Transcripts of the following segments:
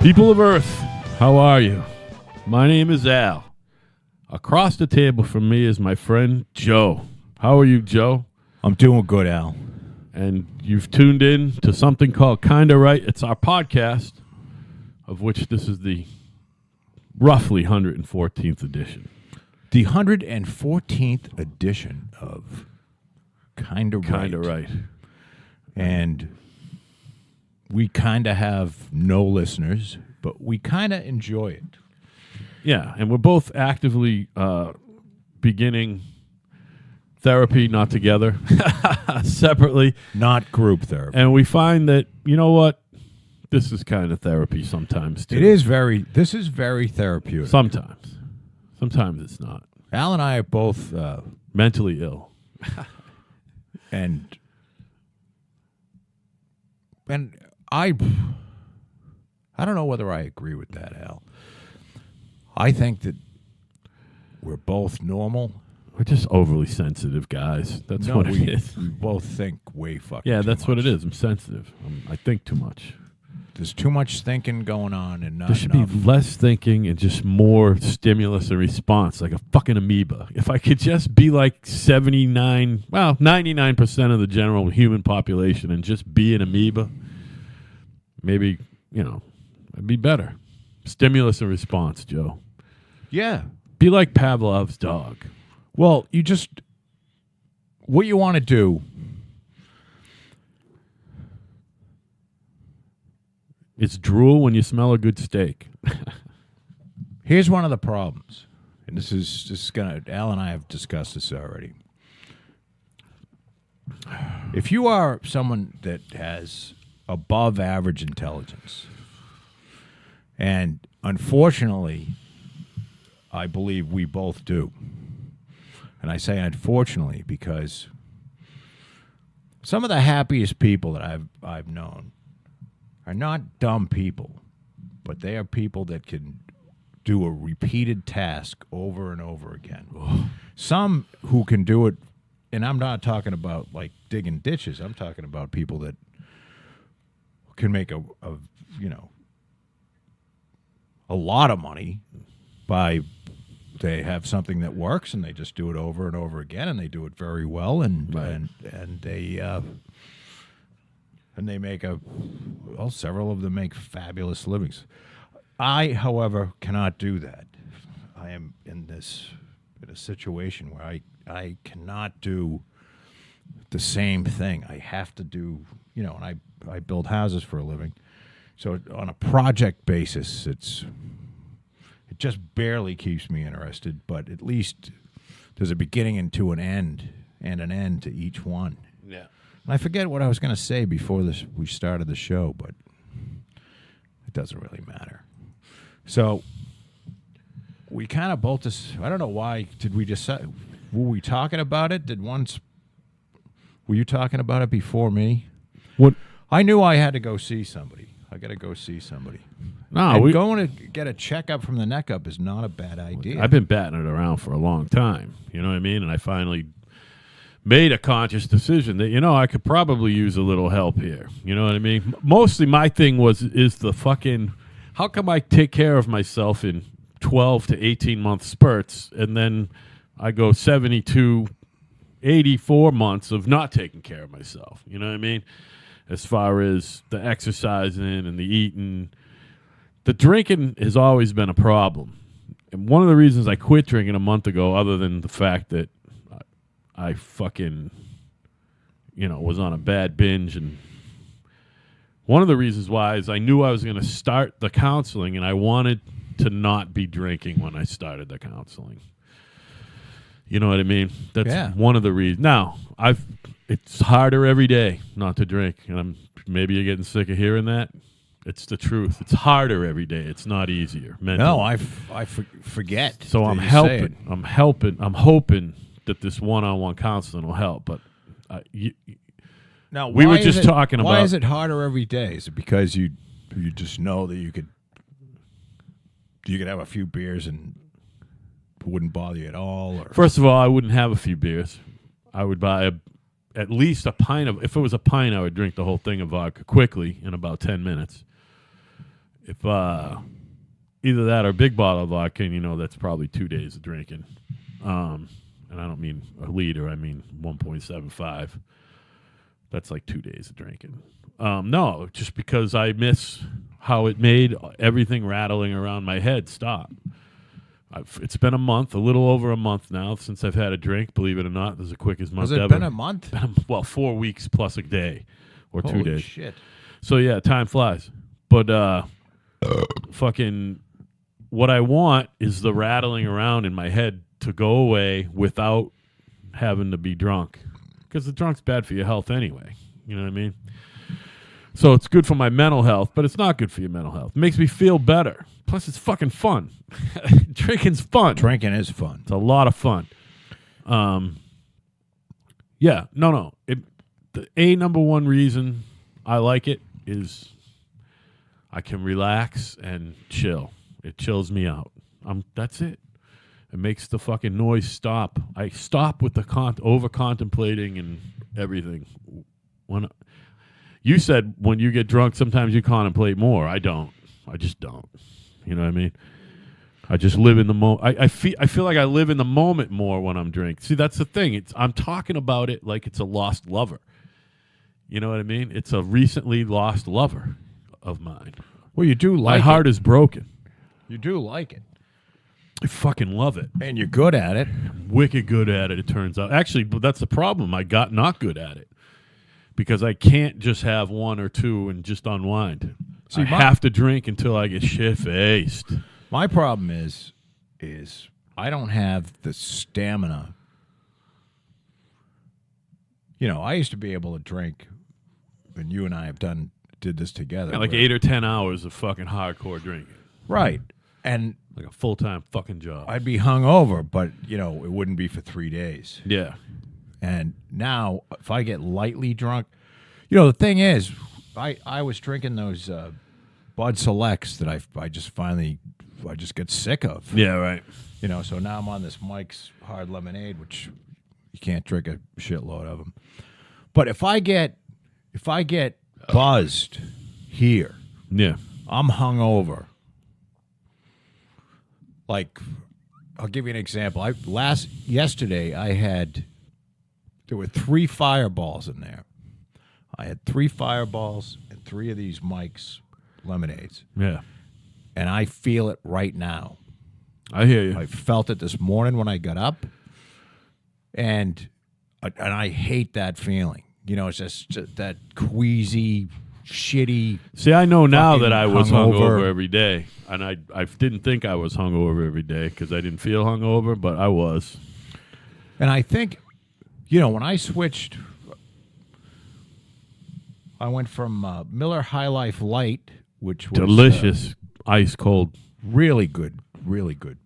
People of Earth, how are you? My name is Al. Across the table from me is my friend Joe. How are you, Joe? I'm doing good, Al. And you've tuned in to something called Kinda Right. It's our podcast, of which this is the roughly 114th edition. The 114th edition of Kinda Right. Kinda Right. And we kind of have no listeners, but we kind of enjoy it. Yeah, and we're both actively beginning therapy, not together, separately. Not group therapy. And we find that, you know what? This is kind of therapy sometimes, too. This is very therapeutic. Sometimes. Sometimes it's not. Al and I are both Mentally ill. and I don't know whether I agree with that, Al. I think that we're both normal. We're just overly sensitive guys. That's what it is. We both think way fucking Yeah, too that's much. what it is. I'm sensitive. I think too much. There's too much thinking going on and not There should enough. be less thinking and just more stimulus and response, like a fucking amoeba. If I could just be like 99% of the general human population and just be an amoeba, maybe, it'd be better. Stimulus and response, Joe. Yeah. Be like Pavlov's dog. Well, what you want to do It's drool when you smell a good steak. Here's one of the problems. And this is gonna Al and I have discussed this already. If you are someone that has above average intelligence, and unfortunately, I believe we both do. And I say unfortunately because some of the happiest people that I've known are not dumb people, but they are people that can do a repeated task over and over again. Some who can do it, and I'm not talking about like digging ditches. I'm talking about people that can make a lot of money by they have something that works and they just do it over and over again and they do it very well and they make several of them make fabulous livings. I, however, cannot do that. I am in a situation where I cannot do the same thing. I have to do, and I build houses for a living. So on a project basis, it just barely keeps me interested, but at least there's a beginning and to an end and an end to each one. Yeah. And I forget what I was going to say before we started the show, but it doesn't really matter. So we kind of both I don't know why did we decide, were we talking about it? Were you talking about it before me? What? I knew I had to go see somebody. I got to go see somebody. No, going to get a checkup from the neck up is not a bad idea. I've been batting it around for a long time. You know what I mean? And I finally made a conscious decision that, I could probably use a little help here. You know what I mean? Mostly my thing is the fucking, how come I take care of myself in 12 to 18 month spurts and then I go 72, 84 months of not taking care of myself? You know what I mean? As far as the exercising and the eating. The drinking has always been a problem. And one of the reasons I quit drinking a month ago, other than the fact that I fucking, was on a bad binge. And one of the reasons why is I knew I was going to start the counseling and I wanted to not be drinking when I started the counseling. You know what I mean? That's one of the reasons. Now, it's harder every day not to drink. And maybe you're getting sick of hearing that. It's the truth. It's harder every day. It's not easier. Mentally. No, I forget. So I'm helping. I'm hoping that this one-on-one counseling will help. But now we were just talking about. Why is it harder every day? Is it because you just know that you could have a few beers and it wouldn't bother you at all? Or? First of all, I wouldn't have a few beers. I would buy at least a pint of. If it was a pint, I would drink the whole thing of vodka quickly in about 10 minutes. if either that or a big bottle of vodka, and that's probably 2 days of drinking. And I don't mean a liter, I mean 1.75. That's like 2 days of drinking. No, just because I miss how it made everything rattling around my head stop. It's been a month, a little over a month now since I've had a drink. Believe it or not, this is the quickest month ever. Has it been a month? Well, 4 weeks plus a day or 2 days. Holy shit. So, yeah, time flies. But fucking what I want is the rattling around in my head to go away without having to be drunk. Because the drunk's bad for your health anyway. You know what I mean? So it's good for my mental health, but it's not good for your mental health. It makes me feel better. Plus, it's fucking fun. Drinking's fun. Drinking is fun. It's a lot of fun. Yeah, no. The number one reason I like it is I can relax and chill. It chills me out. That's it. It makes the fucking noise stop. I stop with the over-contemplating and everything. You said when you get drunk, sometimes you contemplate more. I don't. I just don't. You know what I mean? I just live in the moment. I feel like I live in the moment more when I'm drinking. See, that's the thing. I'm talking about it like it's a lost lover. You know what I mean? It's a recently lost lover of mine. Well, you do like My heart is broken. You do like it. I fucking love it. And you're good at it. Wicked good at it, it turns out. Actually, but that's the problem. I got not good at it. Because I can't just have one or two and just unwind. See, I have to drink until I get shit-faced. My problem is I don't have the stamina. I used to be able to drink, and you and I did this together. Yeah, like 8 or 10 hours of fucking hardcore drinking. Right. And like a full-time fucking job. I'd be hungover, but, it wouldn't be for 3 days. Yeah. And now, if I get lightly drunk, the thing is, I was drinking those Bud Selects that I just get sick of. Yeah, right. So now I'm on this Mike's Hard Lemonade, which you can't drink a shitload of them. But if I get buzzed here, yeah, I'm hungover. Like, I'll give you an example. Yesterday there were 3 Fireballs in there. I had 3 Fireballs and 3 of these Mike's lemonades. Yeah. And I feel it right now. I hear you. I felt it this morning when I got up. And I hate that feeling. It's just that queasy, shitty. See, I know now that I was hungover every day. And I didn't think I was hungover every day because I didn't feel hungover, but I was. And I think, when I switched, I went from Miller High Life Light, which was delicious, ice cold, really good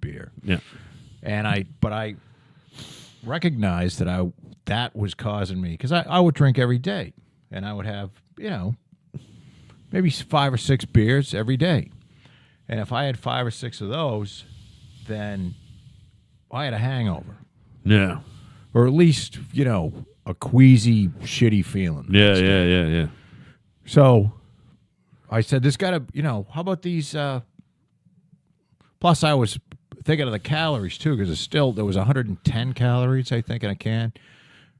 beer. Yeah. And I recognized that was causing me, because I would drink every day, and I would have maybe 5 or 6 beers every day, and if I had 5 or 6 of those, then I had a hangover. Yeah. Or at least a queasy, shitty feeling. Yeah. So I said, "This got to, how about these?" Plus, I was thinking of the calories too, because there was 110 calories, I think, in a can.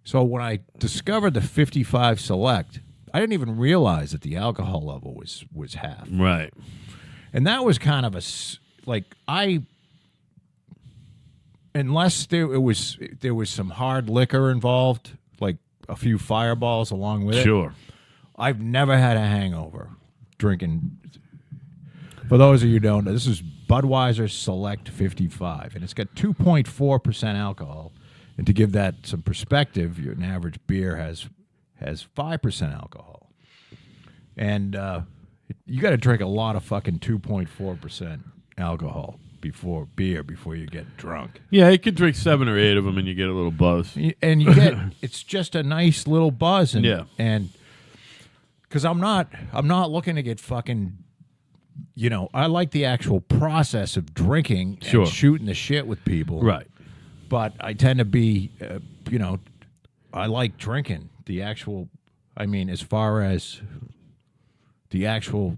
So when I discovered the 55 Select, I didn't even realize that the alcohol level was half. Right. And that was kind of unless there was some hard liquor involved, like a few Fireballs along with it. Sure. I've never had a hangover drinking. For those of you who don't know, this is Budweiser Select 55, and it's got 2.4% alcohol. And to give that some perspective, an average beer has 5% alcohol. And you got to drink a lot of fucking 2.4% alcohol before you get drunk. Yeah, you could drink 7 or 8 of them and you get a little buzz. And you get it's just a nice little buzz. And, yeah. And because I'm not looking to get fucking. I like the actual process of drinking and shooting the shit with people. Right. But I tend to be, I like drinking the actual, as far as the actual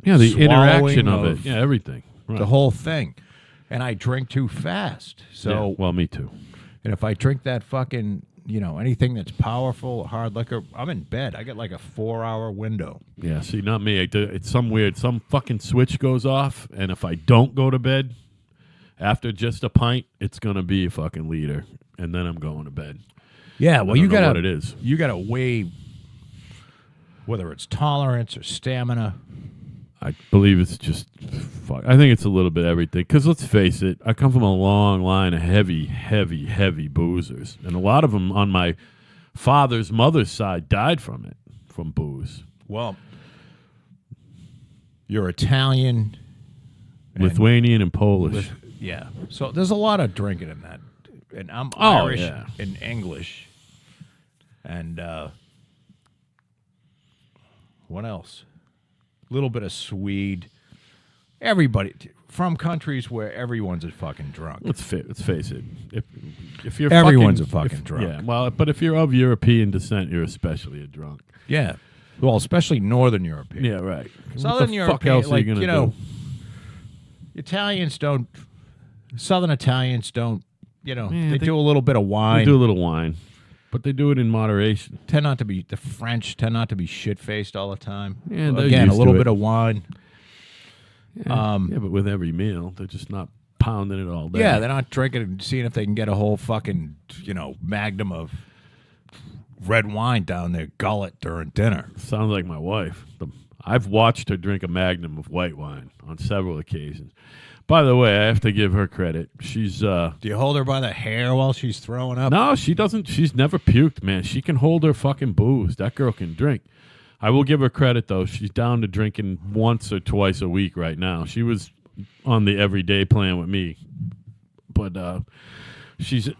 Yeah, the swallowing interaction of it. Yeah, everything. Right. the whole thing. And I drink too fast. So, Yeah, well, me too. and if I drink that fucking, anything that's powerful, hard liquor, I'm in bed. I get like a 4-hour window. Yeah, see, not me. It's some fucking switch goes off, and if I don't go to bed after just a pint, it's gonna be a fucking liter, and then I'm going to bed. Yeah, well, I you don't know gotta what it is. You gotta weigh whether it's tolerance or stamina. I believe it's just. I think it's a little bit everything. Because let's face it, I come from a long line of heavy, heavy, heavy boozers, and a lot of them on my father's mother's side died from booze. Well, you're Italian, Lithuanian and Polish. yeah. So there's a lot of drinking in that, and I'm Oh, Irish yeah. and English, and what else? A little bit of Swede. Everybody from countries where everyone's a fucking drunk. Let's face it. If you're Everyone's a fucking drunk. Yeah, well, but if you're of European descent, you're especially a drunk. Yeah. Well, especially Northern European. Yeah, right. Southern what the fuck European, else are like, you gonna do? Italians don't. Southern Italians don't. They they- do a little bit of They wine. do a little wine, but they do it in moderation. Tend not to be the French. Tend not to be shit faced all the time. Yeah, they're Again, a used little to it. bit of wine. Yeah, but with every meal, they're just not pounding it all day. Yeah, they're not drinking and seeing if they can get a whole fucking magnum of red wine down their gullet during dinner. Sounds like my wife. I've watched her drink a magnum of white wine on several occasions. By the way, I have to give her credit. She's Do you hold her by the hair while she's throwing up? no, she doesn't. She's never puked, man. She can hold her fucking booze. That girl can drink. I will give her credit, though. She's down to drinking once or twice a week right now. She was on the everyday plan with me. But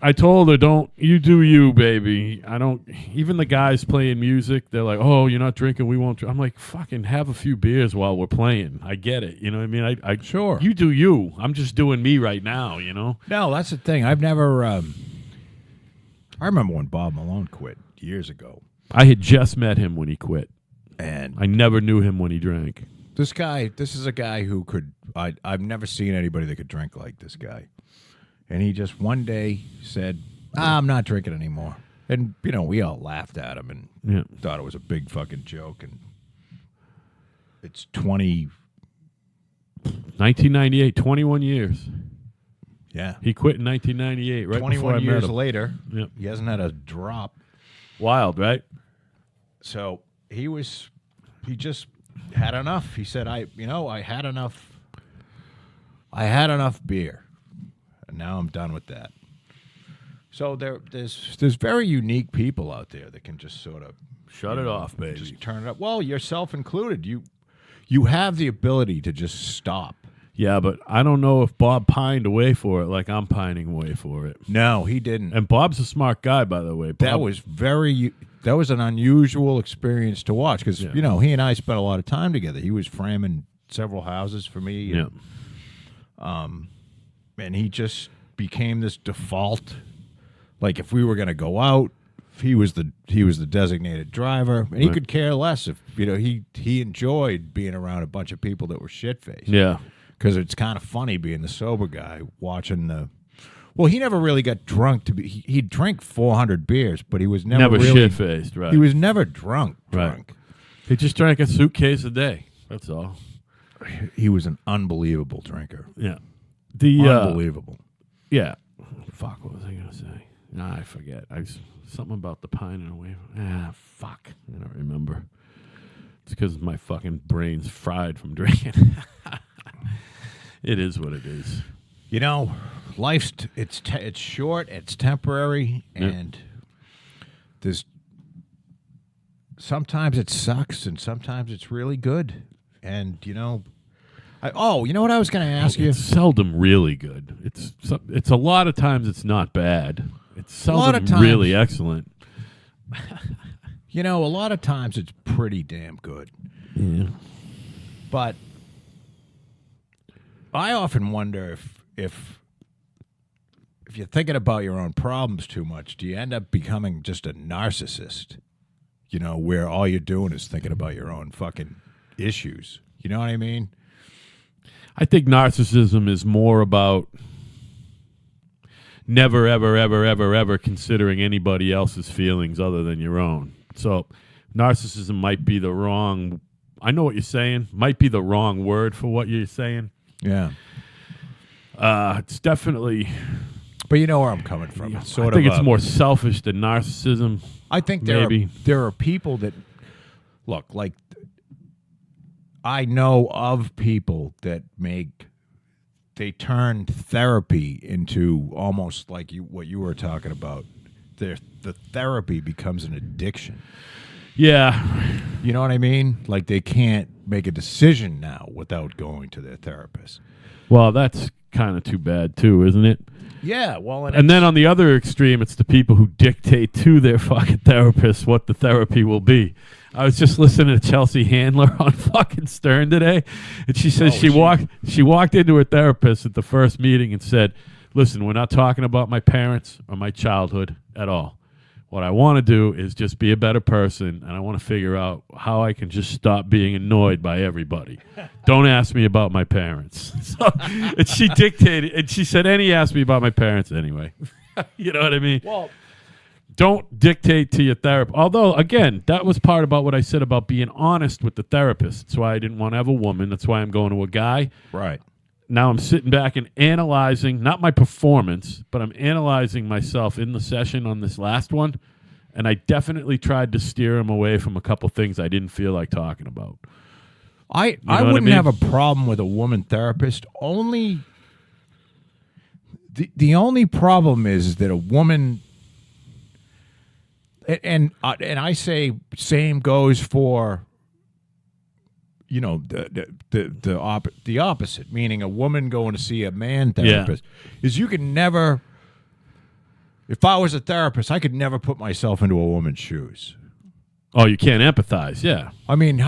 I told her, don't, you do you, baby. I don't, even the guys playing music, they're like, oh, you're not drinking, we won't drink. I'm like, fucking have a few beers while we're playing. I get it. You know what I mean? Sure. You do you. I'm just doing me right now, you know? No, that's the thing. I've never. I remember when Bob Malone quit years ago. I had just met him when he quit. And I never knew him when he drank. this is a guy who could, I've never seen anybody that could drink like this guy. And he just one day said, I'm not drinking anymore. And, we all laughed at him and Yeah. thought it was a big fucking joke. And it's 1998, 21 years. yeah. He quit in 1998, right before I 21 met years him. later, Yep. he hasn't had a drop. Wild, right? So he just had enough. He said, I had enough. I had enough beer, and now I'm done with that. So there's very unique people out there that can just sort of Shut it off, baby. just turn it up. Well, yourself included. You have the ability to just stop. Yeah, but I don't know if Bob pined away for it like I'm pining away for it. No, he didn't. And Bob's a smart guy, by the way. That Bob, was an unusual experience to watch because Yeah. he and I spent a lot of time together. He was framing several houses for me. Yeah. And he just became this default. Like if we were going to go out, he was the designated driver, and he Right. could care less if he enjoyed being around a bunch of people that were shit faced. Yeah. Because it's kind of funny being the sober guy watching the. Well, he never really got drunk to be. He'd drink 400 beers, but he was never really shit-faced, right. He was never drunk. Right. He just drank a suitcase a day. That's all. He was an unbelievable drinker. Yeah. Unbelievable. Yeah. Fuck, what was I going to say? Nah, I forget. Something about the pining away. Fuck. I don't remember. It's because my fucking brain's fried from drinking. It is what it is. Life's it's short, it's temporary, and there's sometimes it sucks and sometimes it's really good. And you know what I was going to ask you? It's seldom really good. It's a lot of times it's not bad. It's seldom really excellent. A lot of times it's pretty damn good. Yeah. But I often wonder if you're thinking about your own problems too much, do you end up becoming just a narcissist? Where all you're doing is thinking about your own fucking issues. You know what I mean? I think narcissism is more about never, ever, ever, ever, ever considering anybody else's feelings other than your own. So narcissism might be the wrong, I know what you're saying, might be the wrong word for what you're saying. Yeah. It's definitely... But you know where I'm coming from. It's I think it's more selfish than narcissism. I think there are people that, look, like, I know of people that they turn therapy into almost like what you were talking about. The therapy becomes an addiction. Yeah. You know what I mean? Like they can't make a decision now without going to their therapist. Well, that's kind of too bad too, isn't it? Yeah, well, and then on the other extreme, it's the people who dictate to their fucking therapist what the therapy will be. I was just listening to Chelsea Handler on fucking Stern today, and she says she walked into her therapist at the first meeting and said, "Listen, we're not talking about my parents or my childhood at all. What I want to do is just be a better person, and I want to figure out how I can just stop being annoyed by everybody. Don't ask me about my parents." So, and she dictated, and she said, "And he asked me about my parents anyway." You know what I mean? Well, don't dictate to your therapist. Although, again, that was part about what I said about being honest with the therapist. That's why I didn't want to have a woman. That's why I'm going to a guy. Right. Now I'm sitting back and analyzing, not my performance, but I'm analyzing myself in the session on this last one, and I definitely tried to steer him away from a couple things I didn't feel like talking about. I wouldn't have a problem with a woman therapist. Only the only problem is that a woman, and I say same goes for, you know, the opposite, meaning a woman going to see a man therapist, is you can never, if I was a therapist, I could never put myself into a woman's shoes. Oh, you can't empathize, yeah. I mean,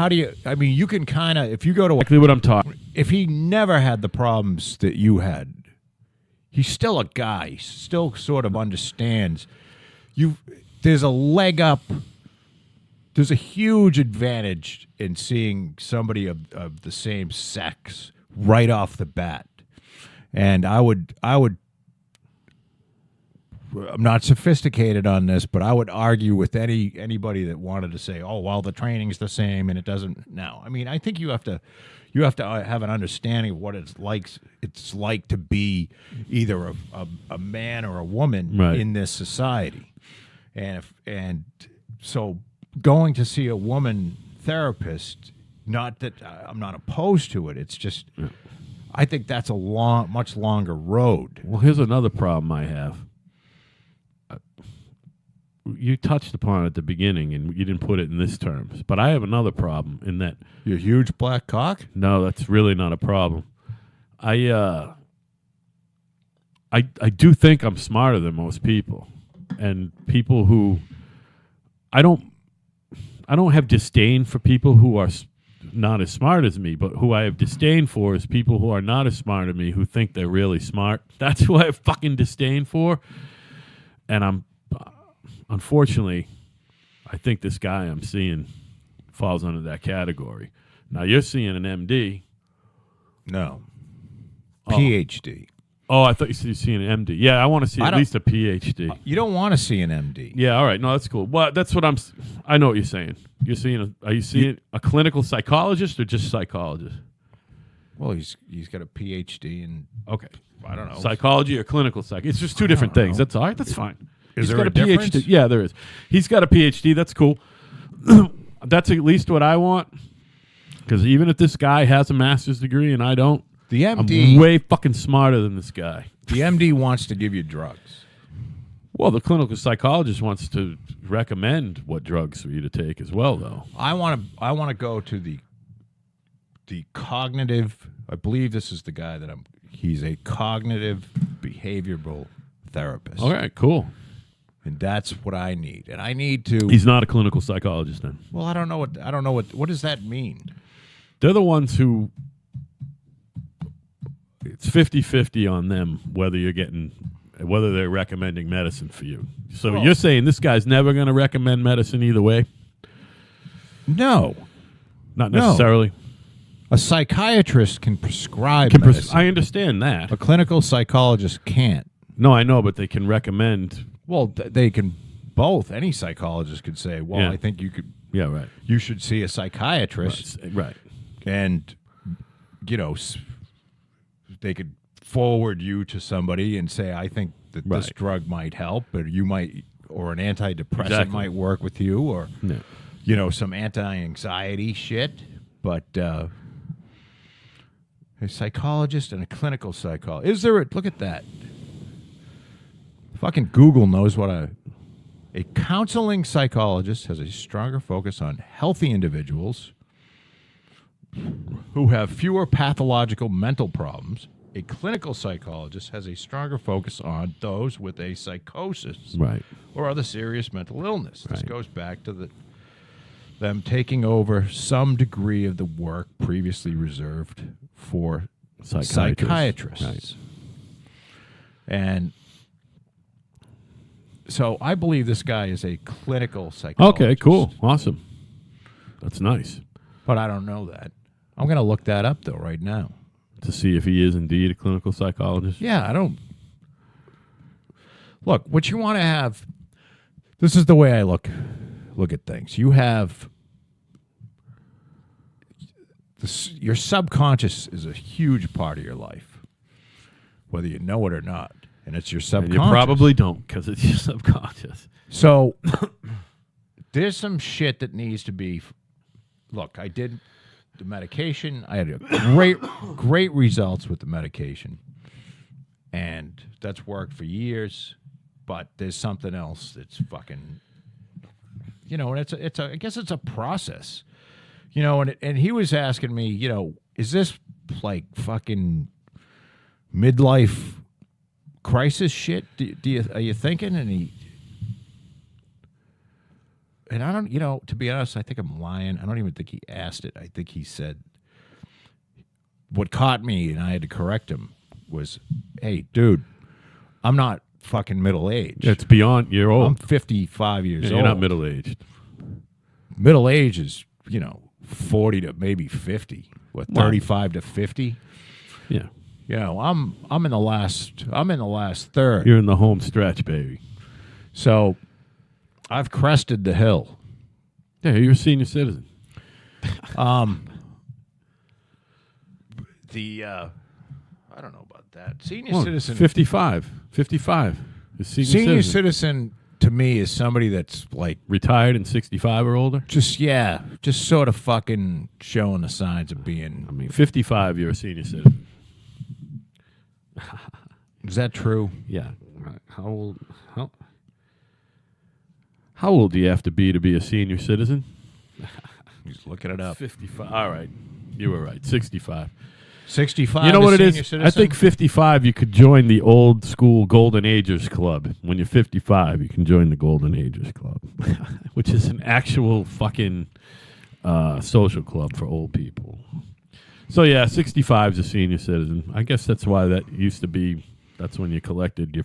you can kind of, if you go to... Exactly what I'm talking. If he never had the problems that you had, he's still a guy. He still sort of understands. There's a leg up. There's a huge advantage in seeing somebody of the same sex right off the bat. And I'm not sophisticated on this, but I would argue with anybody that wanted to say, "Oh, well, the training's the same and it doesn't." Now, I mean, I think you have to have an understanding of what it's like to be either a man or a woman in this society, and so going to see a woman therapist, not that I'm not opposed to it. It's just, I think that's a much longer road. Well, here's another problem I have. You touched upon it at the beginning, and you didn't put it in this terms. But I have another problem in that... Your huge black cock? No, that's really not a problem. I do think I'm smarter than most people. And people who... I don't have disdain for people who are not as smart as me, but who I have disdain for is people who are not as smart as me who think they're really smart. That's who I have fucking disdain for. And unfortunately, I think this guy I'm seeing falls under that category. Now, you're seeing an MD. No. PhD. Oh, I thought you said you're seeing an MD. Yeah, I want to see at least a PhD. You don't want to see an MD. Yeah, all right. No, that's cool. Well, that's what I know what you're saying. You're seeing are you seeing a clinical psychologist or just psychologist? Well, he's got a PhD in... Okay. I don't know. Psychology or clinical psych. It's just two different things. That's all right. That's fine. Is there a difference? PhD. Yeah, there is. He's got a PhD. That's cool. That's at least what I want. Because even if this guy has a master's degree and I don't, the MD... I'm way fucking smarter than this guy. The MD wants to give you drugs. Well, the clinical psychologist wants to recommend what drugs for you to take as well, though. I want to go to the cognitive... I believe this is the guy that he's a cognitive behavioral therapist. All right, cool. And that's what I need. And I need to... He's not a clinical psychologist then. Well, I don't know what does that mean? They're the ones who... It's 50-50 on them whether they're recommending medicine for you. So you're saying this guy's never going to recommend medicine either way? No. Not necessarily? A psychiatrist can prescribe medicine. I understand that. A clinical psychologist can't. No, I know, but they can recommend. Well, they can both. Any psychologist could say, well, Yeah. I think you could. Yeah, right. You should see a psychiatrist. Right. And, they could forward you to somebody and say, I think that this drug might help, or you might, or an antidepressant might work with you, or, some anti-anxiety shit. But a psychologist and a clinical psychologist. Look at that. Fucking Google knows what a counseling psychologist has a stronger focus on healthy individuals who have fewer pathological mental problems. A clinical psychologist has a stronger focus on those with a psychosis or other serious mental illness. This goes back to them taking over some degree of the work previously reserved for psychiatrists. Right. And so I believe this guy is a clinical psychologist. Okay, cool. Awesome. That's nice. But I don't know that. I'm going to look that up, though, right now. To see if he is indeed a clinical psychologist? Yeah, I don't... Look, what you want to have... This is the way I look at things. You have... Your subconscious is a huge part of your life, whether you know it or not. And it's your subconscious. And you probably don't, because it's your subconscious. So, there's some shit that needs to be... Look, I did the medication. I had great results with the medication. And that's worked for years. But there's something else that's fucking... and I guess it's a process. And he was asking me, is this like fucking midlife crisis shit? Are you thinking? And I don't, to be honest, I think I'm lying. I don't even think he asked it. I think he said, what caught me, and I had to correct him, was, hey, dude, I'm not fucking middle-aged. It's beyond, you're old. I'm 55 years old. You're not middle-aged. Middle age is, 40 to maybe 50. What, 35 to 50? Yeah. I'm in the last third. You're in the home stretch, baby. So I've crested the hill. Yeah, you're a senior citizen. I don't know about that. Senior citizen. 55. 55. Senior citizen to me is somebody that's like retired and 65 or older. Just sort of fucking showing the signs of being. 55. You're a senior citizen. Is that true? Yeah. How old do you have to be a senior citizen? He's looking it up. 55. All right. You were right. 65. 65. You know what it is? Citizen? I think 55, you could join the old school Golden Agers Club. When you're 55, you can join the Golden Agers Club, which is an actual fucking social club for old people. So, yeah, 65 is a senior citizen. I guess that's why that used to be, that's when you collected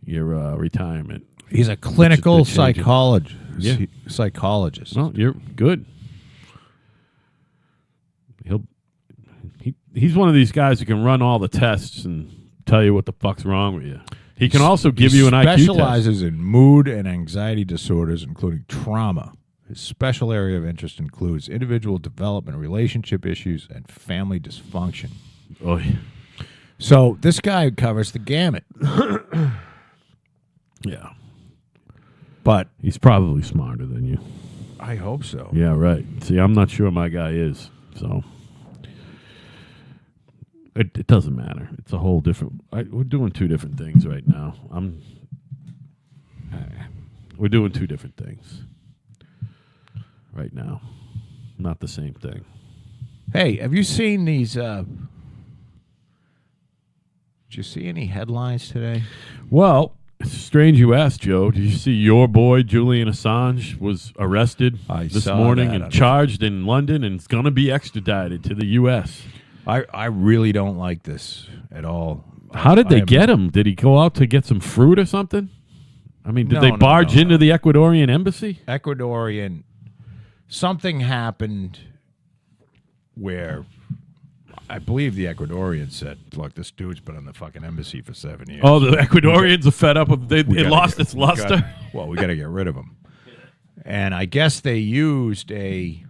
your retirement. He's a clinical psychologist. Yeah. Psychologist. Well, you're good. He's one of these guys who can run all the tests and tell you what the fuck's wrong with you. He can also give you an IQ test. He specializes in mood and anxiety disorders, including trauma. His special area of interest includes individual development, relationship issues, and family dysfunction. Oh, yeah. So this guy covers the gamut. Yeah. But he's probably smarter than you. I hope so. Yeah, right. See, I'm not sure my guy is, so... It doesn't matter. It's a whole different... we're doing two different things right now. We're doing two different things right now. Not the same thing. Hey, have you seen these... Did you see any headlines today? Well, it's strange you asked, Joe. Did you see your boy, Julian Assange, was arrested this morning and charged in London and is going to be extradited to the U.S.? I really don't like this at all. How did they get him? Did he go out to get some fruit or something? I mean, did they barge into the Ecuadorian embassy? Ecuadorian. Something happened. where I believe the Ecuadorians said, "Look, this dude's been in the fucking embassy for 7 years." Oh, the Ecuadorians are fed up with it lost its luster. We got to get rid of him. And I guess they used and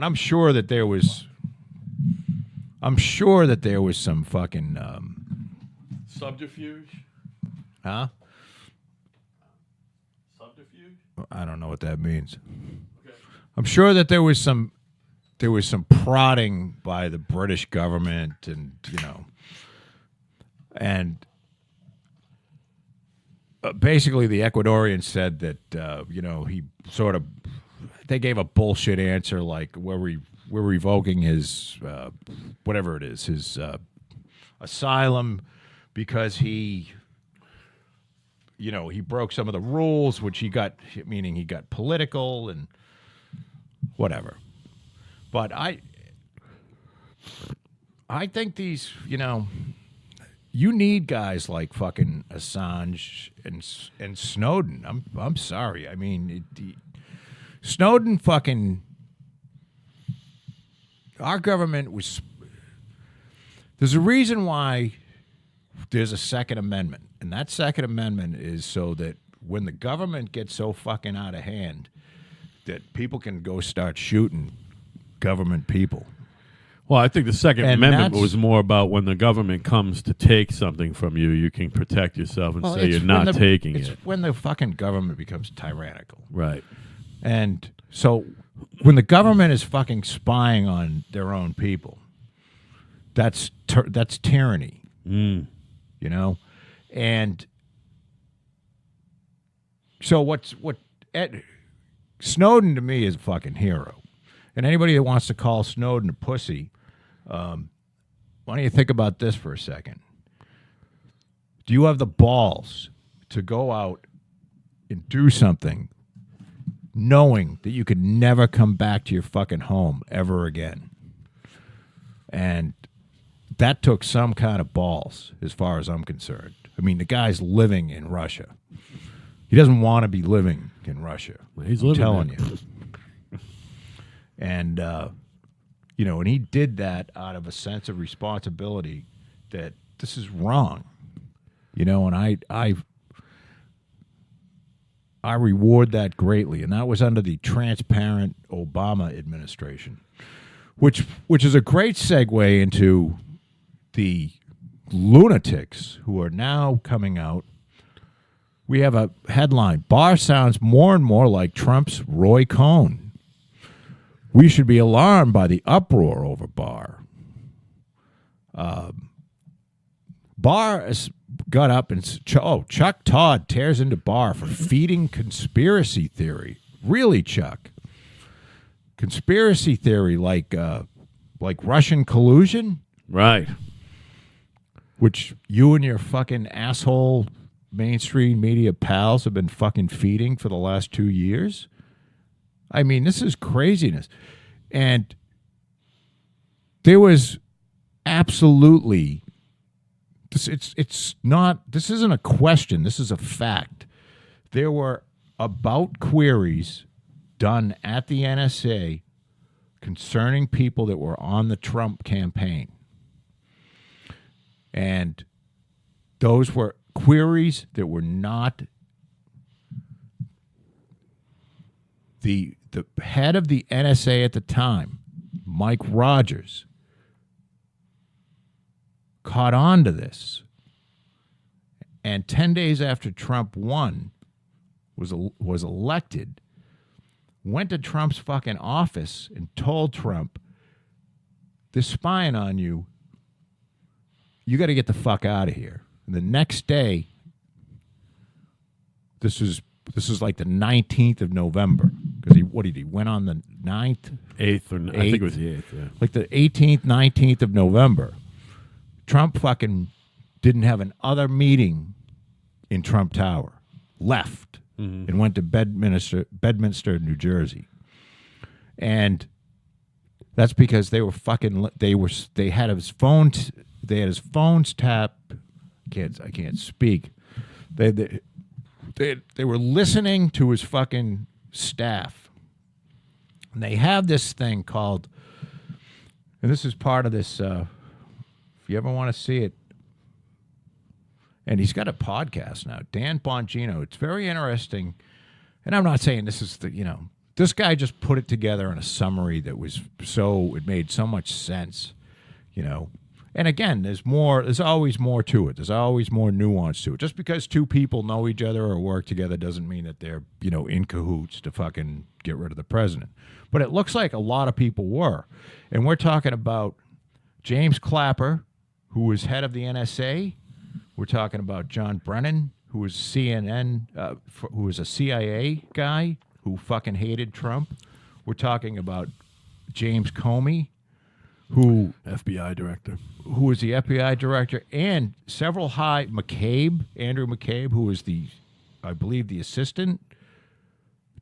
I'm sure that there was some fucking Subterfuge. huh? Subterfuge. I don't know what that means. Okay. I'm sure that there was some prodding by the British government, and basically the Ecuadorians said that he they gave a bullshit answer like we're revoking his whatever it is, his asylum, because he broke some of the rules, which he got political and whatever. But I think these, you need guys like fucking Assange and Snowden. I'm sorry. I mean, Snowden fucking. Our government was. There's a reason why there's a Second Amendment, and that Second Amendment is so that when the government gets so fucking out of hand, that people can go start shooting government people. Well, I think the Second Amendment was more about when the government comes to take something from you, you can protect yourself and say you're not taking it. It's when the fucking government becomes tyrannical. Right. And so when the government is fucking spying on their own people, that's tyranny. Mm. And so Snowden to me is a fucking hero. And anybody that wants to call Snowden a pussy, why don't you think about this for a second? Do you have the balls to go out and do something knowing that you could never come back to your fucking home ever again? And that took some kind of balls, as far as I'm concerned. I mean, the guy's living in Russia. He doesn't want to be living in Russia. He's living telling you. And, and he did that out of a sense of responsibility that this is wrong, and I reward that greatly. And that was under the transparent Obama administration, which is a great segue into the lunatics who are now coming out. We have a headline: Barr sounds more and more like Trump's Roy Cohn. We should be alarmed by the uproar over Barr. Barr has got up and Chuck Todd tears into Barr for feeding conspiracy theory. Really, Chuck? Conspiracy theory like Russian collusion? Right. Which you and your fucking asshole mainstream media pals have been fucking feeding for the last 2 years? I mean, this is craziness. And there was absolutely this isn't a question, this is a fact. There were about queries done at the NSA concerning people that were on the Trump campaign. And those were queries that were not the head of the NSA at the time, Mike Rogers, caught on to this. And 10 days after Trump won, was elected, went to Trump's fucking office and told Trump, they're spying on you. You got to get the fuck out of here. And the next day, this is like the 19th of November. Because he went on the 9th? 8th. I think it was the 8th, yeah. Like the 18th, 19th of November. Trump fucking didn't have another meeting in Trump Tower. Left. Mm-hmm. And went to Bedminster, New Jersey. And that's because they were fucking, they had his phone, tapped. I can't speak. They were listening to his fucking staff. And they have this thing called And this is part of this. If you ever want to see it, and he's got a podcast now, Dan Bongino. It's very interesting. And I'm not saying this is this guy just put it together in a summary that was it made so much sense, And again, there's always more to it. There's always more nuance to it. Just because two people know each other or work together doesn't mean that they're, in cahoots to fucking get rid of the president. But it looks like a lot of people were. And we're talking about James Clapper, who was head of the NSA. We're talking about John Brennan, who was CNN, who was a CIA guy who fucking hated Trump. We're talking about James Comey, who FBI director, who was the FBI director, and several Andrew McCabe, who was I believe the assistant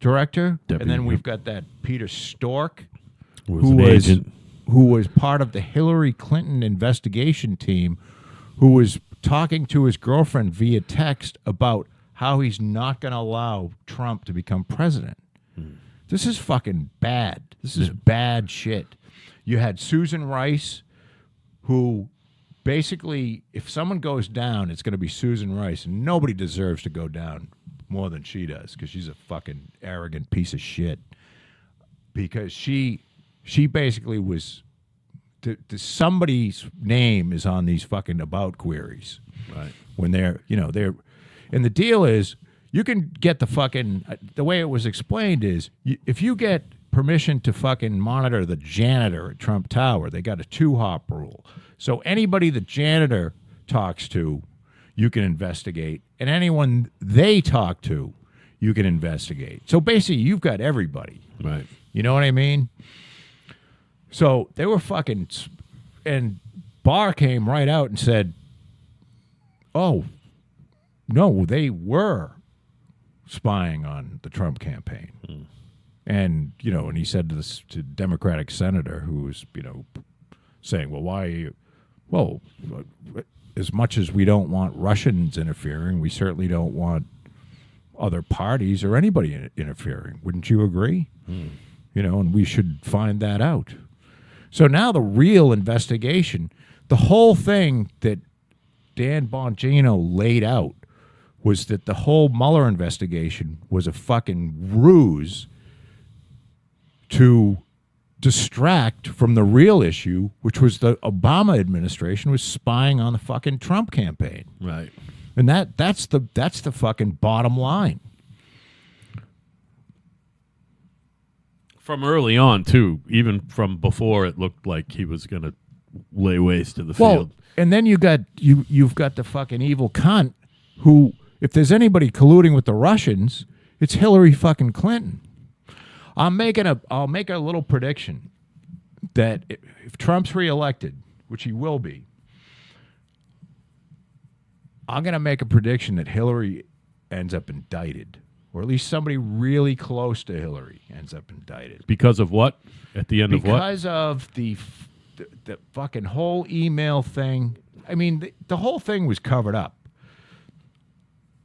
director. Deputy. And then we've got that Peter Stork, who was part of the Hillary Clinton investigation team, who was talking to his girlfriend via text about how he's not going to allow Trump to become president. This is fucking bad. This is bad shit. You had Susan Rice, who basically, if someone goes down, it's going to be Susan Rice, and nobody deserves to go down more than she does, because she's a fucking arrogant piece of shit. Because she basically was... somebody's name is on these fucking about queries. Right. When they're, and the deal is, you can get the way it was explained is, if you get permission to fucking monitor the janitor at Trump Tower, they got a 2-hop rule. So anybody the janitor talks to, you can investigate. And anyone they talk to, you can investigate. So basically, you've got everybody. Right. You know what I mean? So they were fucking, and Barr came right out and said, oh, no, they were spying on the Trump campaign. And, and he said to Democratic senator who was, saying, well, why are you, well, as much as we don't want Russians interfering, we certainly don't want other parties or anybody interfering. Wouldn't you agree? And we should find that out. So now the real investigation, the whole thing that Dan Bongino laid out was that the whole Mueller investigation was a fucking ruse to distract from the real issue, which was the Obama administration was spying on the fucking Trump campaign. Right. And that's the fucking bottom line. From early on, too, even from before it looked like he was going to lay waste to the field. And then you've got the fucking evil cunt who, if there's anybody colluding with the Russians, it's Hillary fucking Clinton. I'll make a little prediction that if Trump's reelected, which he will be, I'm going to make a prediction that Hillary ends up indicted. Or at least somebody really close to Hillary ends up indicted. Because of what? At the end of what? Because of the fucking whole email thing. I mean, the whole thing was covered up.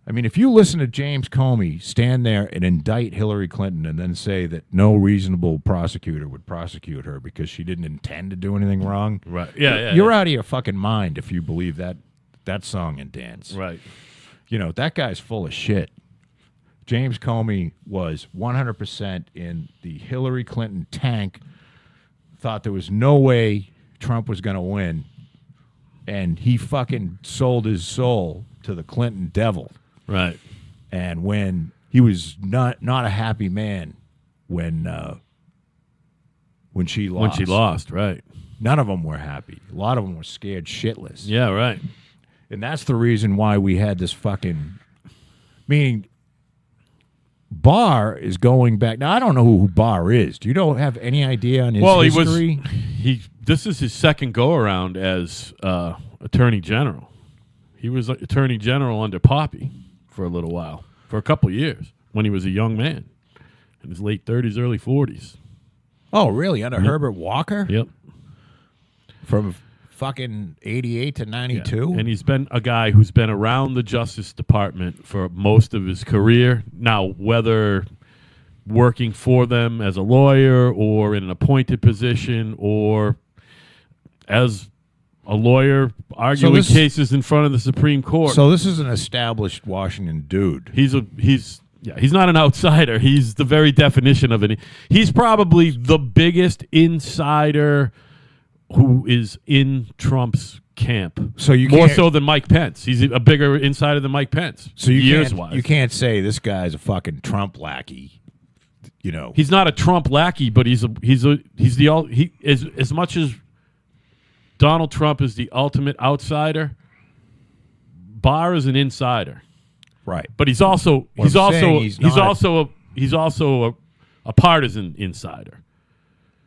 I mean, if you listen to James Comey stand there and indict Hillary Clinton and then say that no reasonable prosecutor would prosecute her because she didn't intend to do anything wrong, right? Yeah, you're out of your fucking mind if you believe that song and dance. Right. That guy's full of shit. James Comey was 100% in the Hillary Clinton tank, thought there was no way Trump was going to win, and he fucking sold his soul to the Clinton devil. Right. And when he was not a happy man when she lost. When she lost, right. None of them were happy. A lot of them were scared shitless. Yeah, right. And that's the reason why we had this fucking... Meaning... Barr is going back. Now, I don't know who Barr is. Do you have any idea on his history? This is his second go-around as Attorney General. He was Attorney General under Poppy for a little while, for a couple years, when he was a young man, in his late 30s, early 40s. Oh, really? Under Herbert Walker? Yep. From fucking 88 to 92? Yeah. And he's been a guy who's been around the Justice Department for most of his career. Now, whether working for them as a lawyer or in an appointed position or as a lawyer arguing cases in front of the Supreme Court. So this is an established Washington dude. He's not an outsider. He's the very definition of it. He's probably the biggest insider who is in Trump's camp. So more so than Mike Pence. He's a bigger insider than Mike Pence. So you can't say this guy's a fucking Trump lackey. You know, he's not a Trump lackey, but as much as Donald Trump is the ultimate outsider, Barr is an insider. Right. But he's also a partisan insider.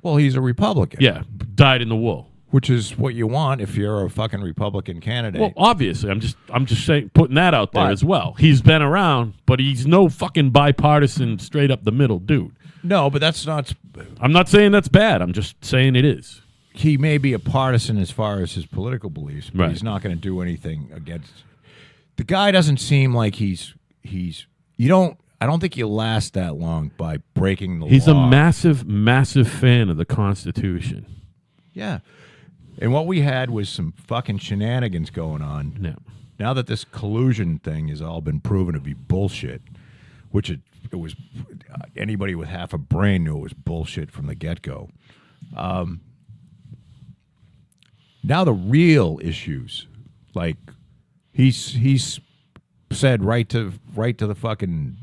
Well, he's a Republican. Yeah, dyed in the wool. Which is what you want if you're a fucking Republican candidate. Well, obviously, I'm just saying, putting that out there as well. He's been around, but he's no fucking bipartisan, straight up the middle dude. No, but that's not. I'm not saying that's bad. I'm just saying it is. He may be a partisan as far as his political beliefs, but he's not going to do anything against. The guy doesn't seem like he's. I don't think you last that long by breaking the law. He's a massive, massive fan of the Constitution. Yeah. And what we had was some fucking shenanigans going on. No. Now that this collusion thing has all been proven to be bullshit, which it was, anybody with half a brain knew it was bullshit from the get-go. Now the real issues, like he's said right to the fucking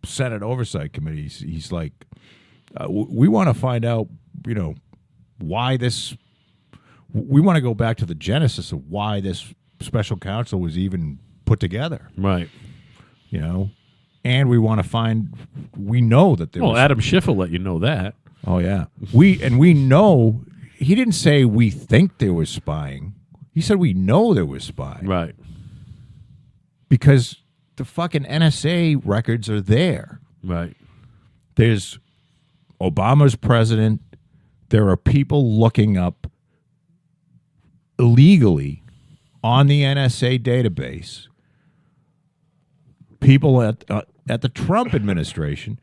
Senate Oversight Committee, he's like, we want to find out, why this. We want to go back to the genesis of why this special counsel was even put together. Right. And we want to we know that there was. Well, Adam Schiff will let you know that. Oh, yeah. We know, he didn't say we think there was spying. He said we know there was spying. Right. Because the fucking NSA records are there. Right. There's Obama's president. There are people looking up illegally on the NSA database, people at the Trump administration,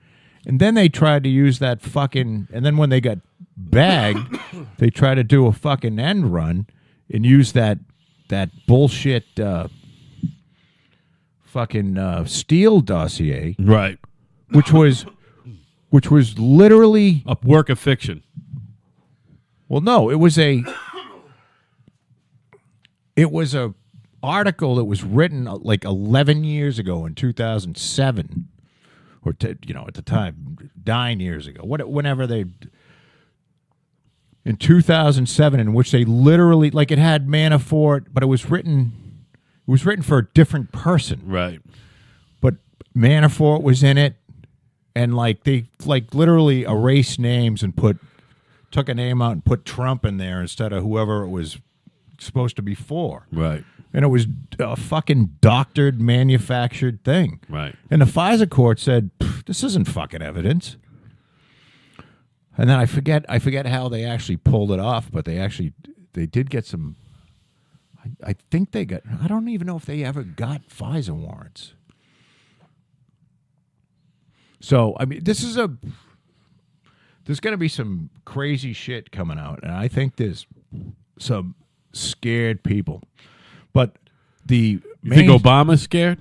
and then they tried to use that fucking, and then when they got bagged, they tried to do a fucking end run and use that bullshit fucking Steele dossier, right? Which was literally a work of fiction. Well, no, it was a article that was written like 11 years ago in 2007, or at the time 9 years ago, whenever they, in 2007, in which they literally, like, it had Manafort, but it was written for a different person, right? But Manafort was in it, and like they literally erased names and took a name out and put Trump in there instead of whoever it was supposed to be for. Right. And it was a fucking doctored, manufactured thing. Right. And the FISA court said, this isn't fucking evidence. And then I forget how they actually pulled it off, but they did get some, I think they got, I don't even know if they ever got FISA warrants. So, I mean, there's going to be some crazy shit coming out, and I think there's some scared people. But you think Obama's scared?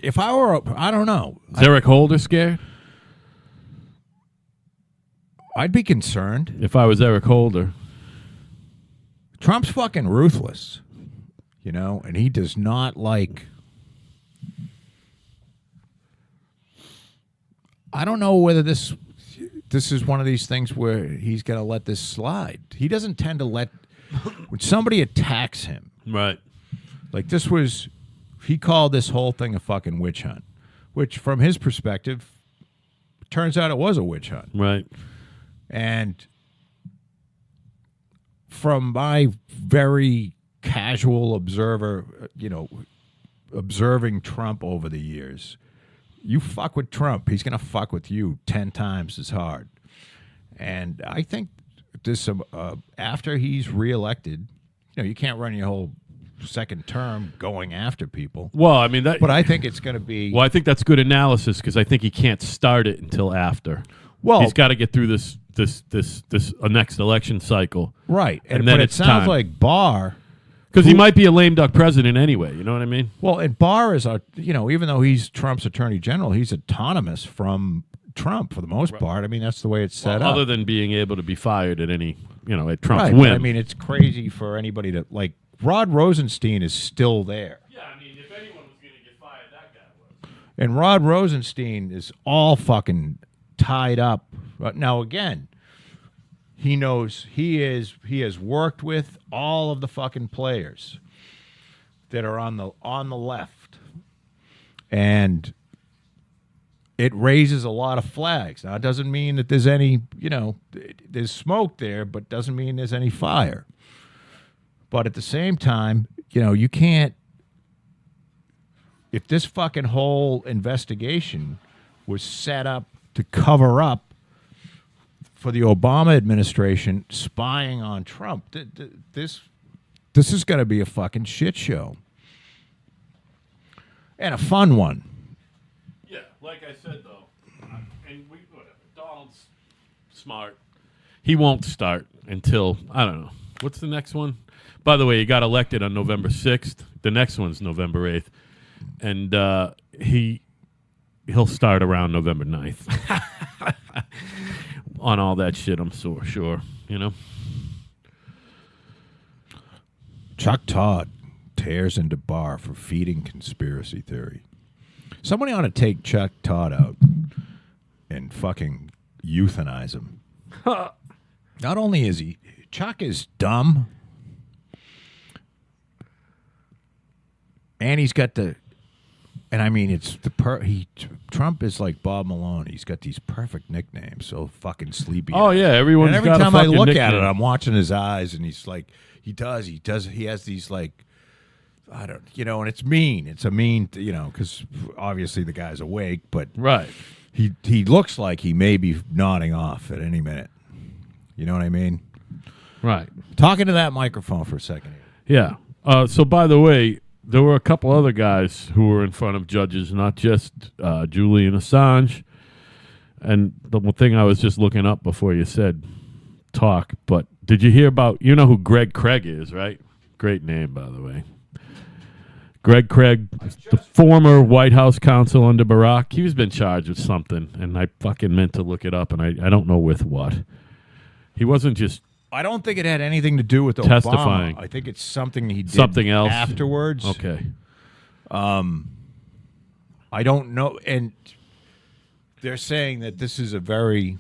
If I were, I don't know. Is Eric Holder scared? I'd be concerned. If I was Eric Holder. Trump's fucking ruthless, and he does not like. I don't know whether this is one of these things where he's going to let this slide. He doesn't tend to let, when somebody attacks him. Right. Like he called this whole thing a fucking witch hunt, which from his perspective, turns out it was a witch hunt. Right. And from my very casual observer, observing Trump over the years, you fuck with Trump, he's going to fuck with you 10 times as hard. And I think there's some, after he's reelected, you can't run your whole second term going after people. Well, I mean that. But I think it's going to be. Well, I think that's good analysis because I think he can't start it until after. Well, he's got to get through this next election cycle, right? And then but it's it sounds time. like Barr, because he might be a lame duck president anyway. You know what I mean? Well, and Barr is even though he's Trump's attorney general, he's autonomous from Trump for the most part. I mean, that's the way it's set up. Other than being able to be fired at any, at Trump's right, whim. I mean, it's crazy for anybody to like. Rod Rosenstein is still there. Yeah, I mean, if anyone was going to get fired, that guy was. And Rod Rosenstein is all fucking tied up. Now, again, he knows he has worked with all of the fucking players that are on the left, and it raises a lot of flags. Now, it doesn't mean that there's any, there's smoke there, but doesn't mean there's any fire. But at the same time, you can't. If this fucking whole investigation was set up to cover up for the Obama administration spying on Trump, this is going to be a fucking shit show. And a fun one. Yeah, like I said, though, and whatever. Donald's smart. He won't start until, I don't know. What's the next one? By the way, he got elected on November 6th. The next one's November 8th. And he'll start around November 9th. On all that shit, I'm so sure, Chuck Todd tears into Barr for feeding conspiracy theory. Somebody ought to take Chuck Todd out and fucking euthanize him. Not only is Chuck is dumb, and he's got and I mean, it's Trump is like Bob Malone. He's got these perfect nicknames, so fucking sleepy. Oh yeah, everyone's and every got time a I fucking look nickname. at it, I'm watching his eyes, and he's like, he has these like, I don't, and it's mean. It's a mean, because obviously the guy's awake, but Right. he looks like he may be nodding off at any minute. You know what I mean? Right. Talking to that microphone for a second. Yeah. So, by the way, there were a couple other guys who were in front of judges, not just Julian Assange. And the one thing I was just looking up before you said talk, but did you hear about, who Greg Craig is, right? Great name, by the way. Greg Craig, the former White House counsel under Barack. He's been charged with something, and I fucking meant to look it up, and I don't know with what. He wasn't just I don't think it had anything to do with testifying. Obama. I think it's something he did Something else afterwards. Okay. I don't know, and they're saying that this is a very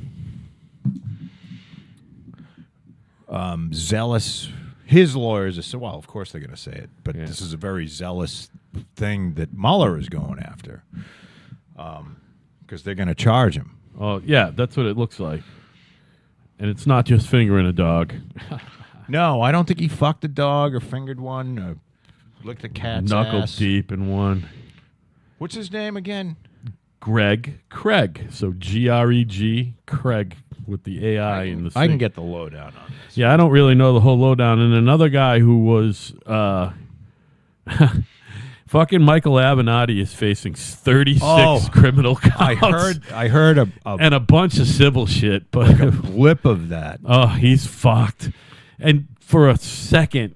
zealous. His lawyers have said, well, of course they're going to say it, but this is a very zealous thing that Mueller is going after because they're going to charge him. Oh, yeah, that's what it looks like. And it's not just fingering a dog. No, I don't think he fucked a dog or fingered one or licked a cat's Knuckle ass. deep in one. What's his name again? Greg Craig. So Greg Craig with the AI in the I can C. get the lowdown on this. Yeah, I don't really know the whole lowdown. And another guy who was fucking Michael Avenatti is facing 36 criminal counts. I heard and a bunch of civil shit, but a blip of that. oh, he's fucked. And for a second,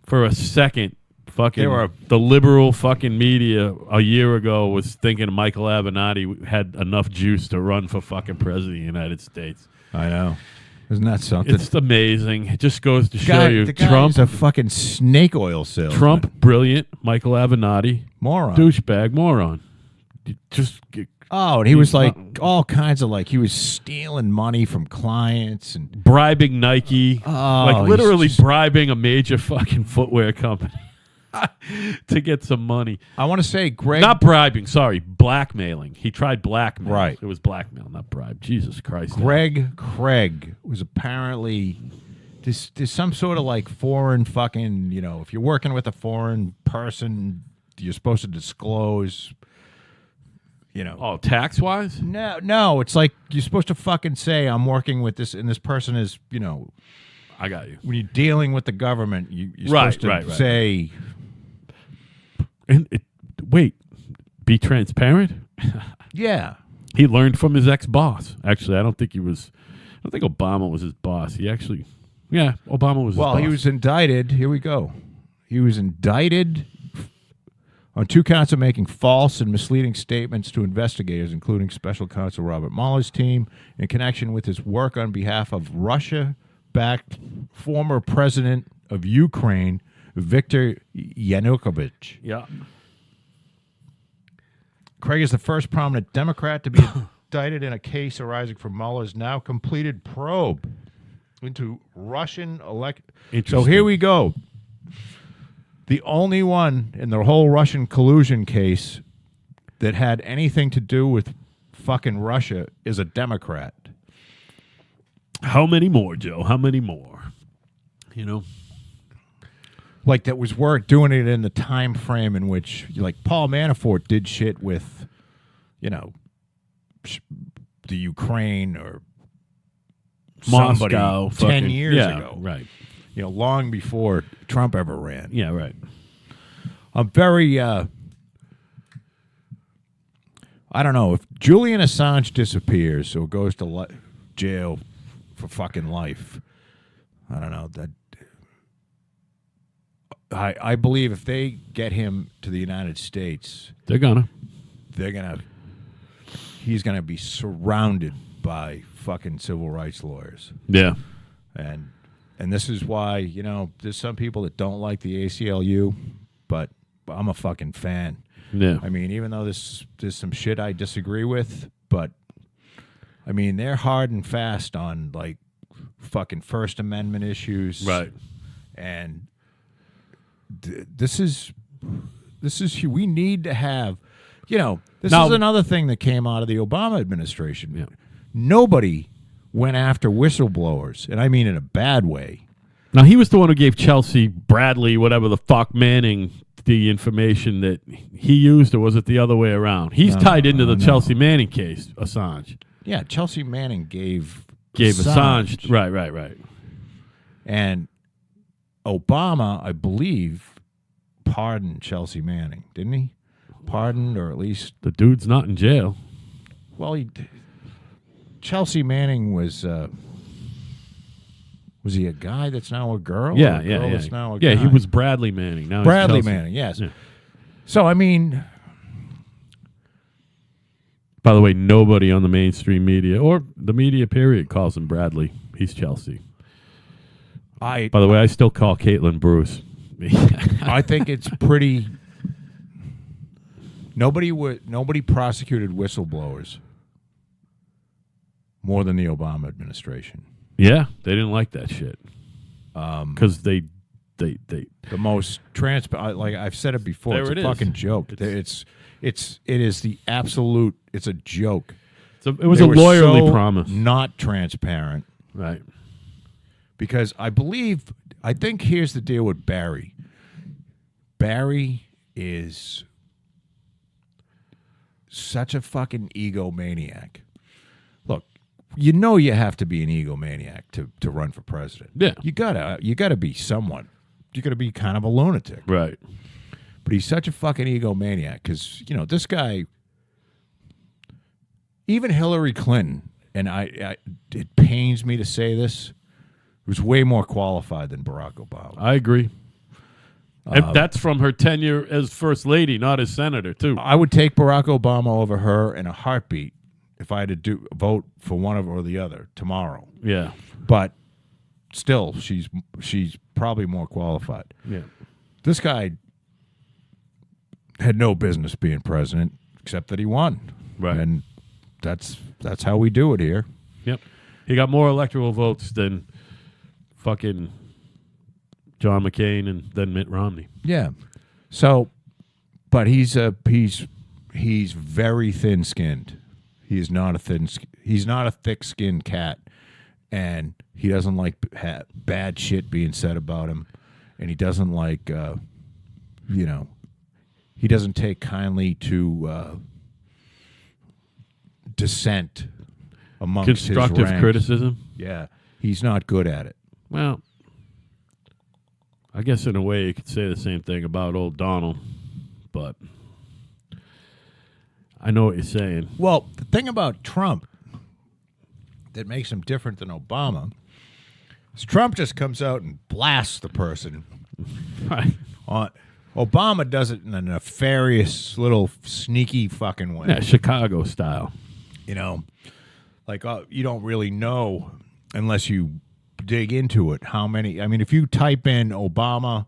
fucking the liberal fucking media a year ago was thinking Michael Avenatti had enough juice to run for fucking president of the United States. I know. Isn't that something? It's amazing. It just goes to show you the guy Trump, is a fucking snake oil salesman. Trump, brilliant. Michael Avenatti, moron. douchebag, moron. And he was like all kinds of he was stealing money from clients and bribing Nike, literally he's just- bribing a major fucking footwear company to get some money. I want to say Greg. Not bribing, sorry, blackmailing. He tried blackmail. Right. It was blackmail, not bribe. Jesus Christ. Greg Craig was apparently there's some sort of foreign fucking, if you're working with a foreign person, you're supposed to disclose, Oh, tax-wise? No, it's like you're supposed to fucking say I'm working with this, and this person is, I got you. When you're dealing with the government, you're Right, supposed to right. say, And wait, be transparent. yeah. He learned from his ex-boss. Actually, I don't think Obama was his boss. Obama was his boss. Well, he was indicted. Here we go. He was indicted on 2 counts of making false and misleading statements to investigators, including Special Counsel Robert Mueller's team, in connection with his work on behalf of Russia-backed former president of Ukraine, Viktor Yanukovych. Yeah. Craig is the first prominent Democrat to be indicted in a case arising from Mueller's now completed probe into Russian So here we go. The only one in the whole Russian collusion case that had anything to do with fucking Russia is a Democrat. How many more, Joe? How many more? You know? Like that was doing it in the time frame in which, like, Paul Manafort did shit with, the Ukraine or somebody Moscow 10 years ago. Right. Long before Trump ever ran. Yeah, right. I'm very, I don't know, if Julian Assange disappears or goes to jail for fucking life, I don't know, that I believe if they get him to the United States, he's gonna be surrounded by fucking civil rights lawyers. Yeah. And this is why, there's some people that don't like the ACLU, but I'm a fucking fan. Yeah. I mean, even though there's some shit I disagree with, but I mean, they're hard and fast on like fucking First Amendment issues. Right. And this is we need to have, this is another thing that came out of the Obama administration. Yeah. Nobody went after whistleblowers, and I mean in a bad way. Now, he was the one who gave Chelsea Bradley, whatever the fuck, Manning, the information that he used, or was it the other way around? He's tied into the Chelsea Manning case, Assange. Yeah, Chelsea Manning gave Assange. Right. And Obama, I believe, pardoned Chelsea Manning, didn't he? Pardoned, or at least... The dude's not in jail. Well, Chelsea Manning was he a guy that's now a girl? Yeah. That's now a guy? He was Bradley Manning. Now Bradley he's Chelsea. Manning, yes. Yeah. So, I mean... By the way, nobody on the mainstream media, or the media period, calls him Bradley. He's Chelsea. By the way, I still call Caitlin Bruce. I think it's pretty... Nobody prosecuted whistleblowers more than the Obama administration. Yeah, they didn't like that shit. Because they the most transparent. Like I've said it before, There it's it a is. fucking joke. It is the absolute. It's a joke. So it was They a were lawyerly so promise. not transparent. Right. Because I think here's the deal with Barry. Barry is such a fucking egomaniac. Look, you have to be an egomaniac to run for president. Yeah. You gotta be someone. You gotta be kind of a lunatic. Right. But he's such a fucking egomaniac because, this guy, even Hillary Clinton, and it pains me to say this, was way more qualified than Barack Obama. I agree. And that's from her tenure as first lady, not as senator, too. I would take Barack Obama over her in a heartbeat if I had to vote for one of or the other tomorrow. Yeah. But still, she's probably more qualified. Yeah. This guy had no business being president except that he won. Right. And that's how we do it here. Yep. He got more electoral votes than fucking John McCain and then Mitt Romney. Yeah. So, but he's very thin-skinned. He's not a thick-skinned cat, and he doesn't like bad shit being said about him, and he doesn't like he doesn't take kindly to dissent amongst his Constructive ranks. criticism. Yeah, he's not good at it. Well, I guess in a way you could say the same thing about old Donald, but I know what you're saying. Well, the thing about Trump that makes him different than Obama is Trump just comes out and blasts the person. Right. Obama does it in a nefarious little sneaky fucking way. Yeah, Chicago style. You know, like you don't really know unless you dig into it how many. I mean, if you type in Obama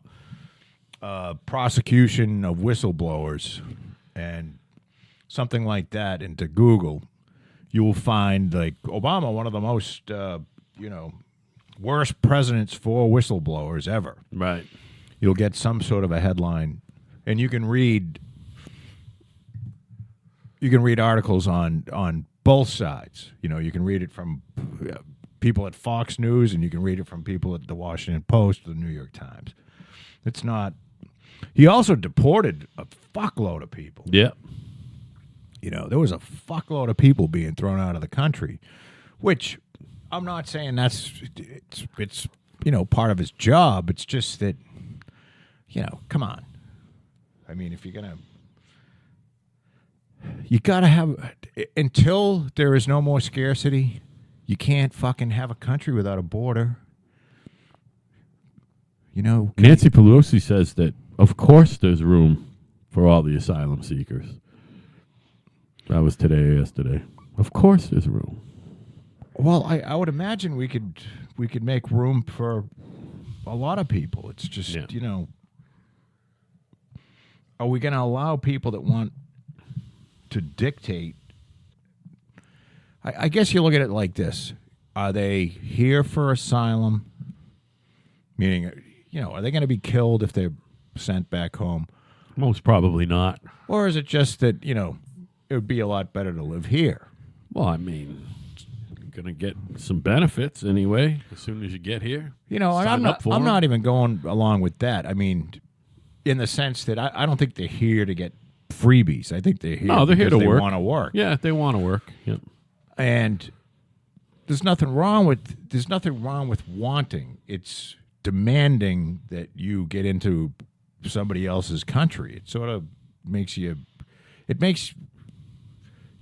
prosecution of whistleblowers and something like that into Google, you will find like Obama, one of the most worst presidents for whistleblowers ever. Right. You'll get some sort of a headline, and you can read articles on both sides. You know, you can read it from people at Fox News, and you can read it from people at the Washington Post, the New York Times. It's not. He also deported a fuckload of people. Yeah. You know, there was a fuckload of people being thrown out of the country, which I'm not saying it's part of his job. It's just that, come on. I mean, if you're going to, you got to have, until there is no more scarcity, you can't fucking have a country without a border. You know, Nancy Pelosi says that, of course, there's room for all the asylum seekers. That was today or yesterday. Of course there's room. Well, I would imagine we could make room for a lot of people. It's just, are we going to allow people that want to dictate? I guess you look at it like this. Are they here for asylum? Meaning, are they going to be killed if they're sent back home? Most probably not. Or is it just that, it would be a lot better to live here? Well, I mean, you're going to get some benefits anyway as soon as you get here. I'm not even going along with that. I mean, in the sense that I don't think they're here to get freebies. I think they're here they're here to they work. Want to work. Yeah, they want to work. Yep. And there's nothing wrong with wanting. It's demanding that you get into somebody else's country. It sort of makes you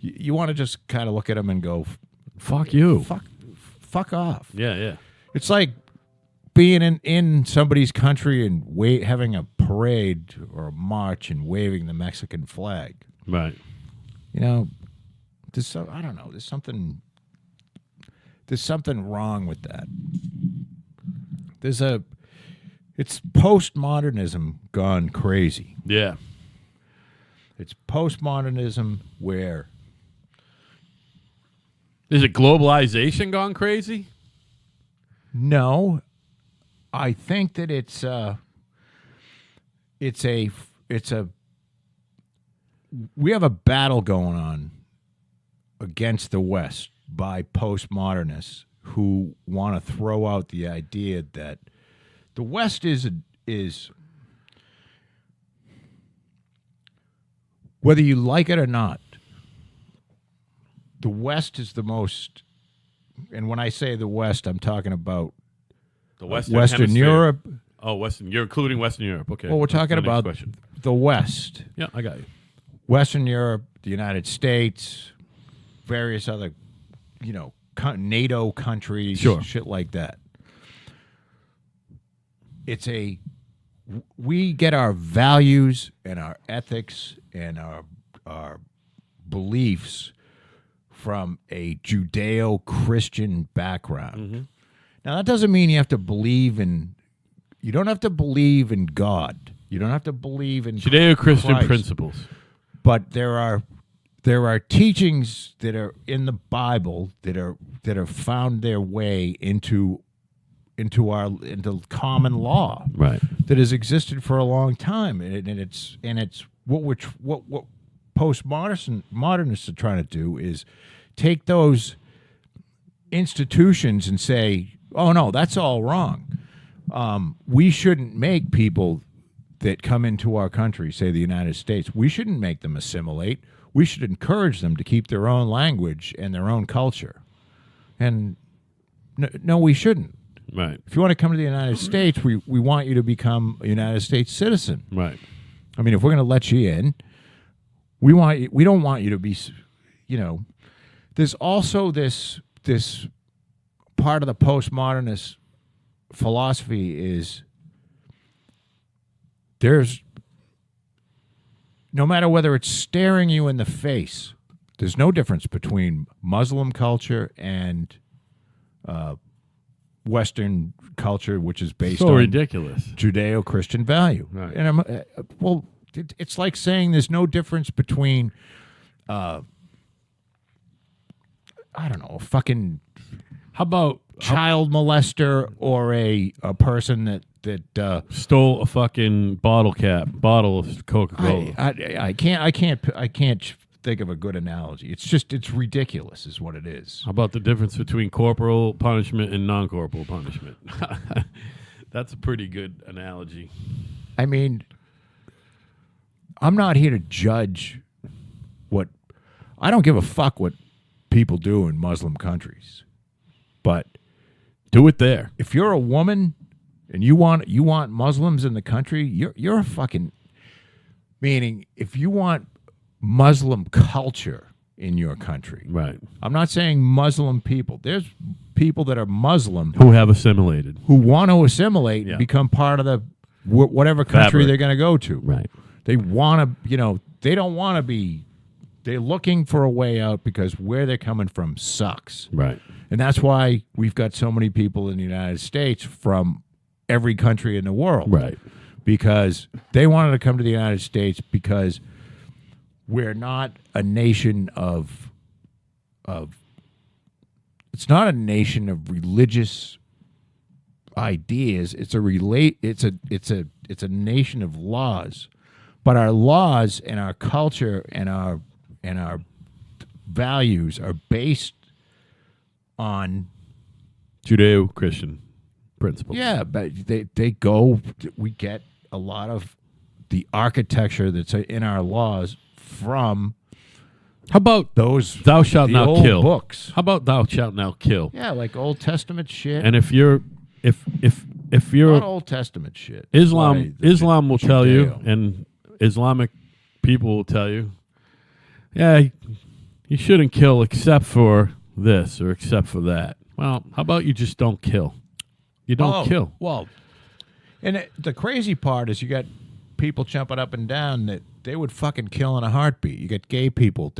you want to just kind of look at them and go, fuck you. Fuck off. Yeah, yeah. It's like being in somebody's country and having a parade or a march and waving the Mexican flag. Right. I don't know. There's something wrong with that. It's postmodernism gone crazy. Yeah. It's postmodernism where... Is it globalization gone crazy? No. I think that it's we have a battle going on against the West by postmodernists who want to throw out the idea that the West is whether you like it or not, the West is the most, and when I say the West, I'm talking about the Western Hemisphere. Europe. Oh, Western. You're including Western Europe. Okay. Well, we're talking about the West. Yeah, I got you. Western Europe, the United States, various other, NATO countries, sure. Shit like that. We get our values and our ethics and our beliefs from a Judeo-Christian background. Mm-hmm. Now, that doesn't mean you don't have to believe in God. You don't have to believe in Judeo-Christian Christ. Principles. But there are teachings that are in the Bible that are found their way into common law, right? That has existed for a long time, and it's what postmodernists are trying to do is take those institutions and say, oh no, that's all wrong. We shouldn't make people that come into our country, say the United States, we shouldn't make them assimilate. We should encourage them to keep their own language and their own culture. And no, we shouldn't. Right. If you want to come to the United States, we want you to become a United States citizen. Right. I mean, if we're going to let you in, we don't want you to be, There's also this part of the postmodernist philosophy is there's no matter whether it's staring you in the face, there's no difference between Muslim culture and Western culture, which is based on ridiculous Judeo-Christian value. Right. And it's like saying there's no difference between, I don't know, a fucking How about child molester or a person that stole a fucking bottle of Coca-Cola? I can't think of a good analogy. It's ridiculous, is what it is. How about the difference between corporal punishment and non-corporal punishment? That's a pretty good analogy. I mean, I'm not here to judge I don't give a fuck what people do in Muslim countries. But do it there. If you're a woman and you want Muslims in the country, you're a fucking, meaning if you want Muslim culture in your country. Right. I'm not saying Muslim people. There's people that are Muslim who have assimilated, who want to assimilate and become part of the whatever country they're going to go to. Right. They want to, they don't want to be. They're looking for a way out because where they're coming from sucks. Right. And that's why we've got so many people in the United States from every country in the world. Right. Because they wanted to come to the United States because we're not a nation of it's not a nation of religious ideas. It's a nation of laws. But our laws and our culture and our values are based on Judeo-Christian principles. Yeah, but we get a lot of the architecture that's in our laws from how about those thou shalt not old kill books. How about thou shalt not kill? Yeah, like Old Testament shit. And if you're not Old Testament shit. Islam will Judeo. tell you, and Islamic people will tell you, yeah, you shouldn't kill except for this or except for that. Well, how about you just don't kill? You don't kill. Well, and the crazy part is you got people jumping up and down that they would fucking kill in a heartbeat. You got gay people.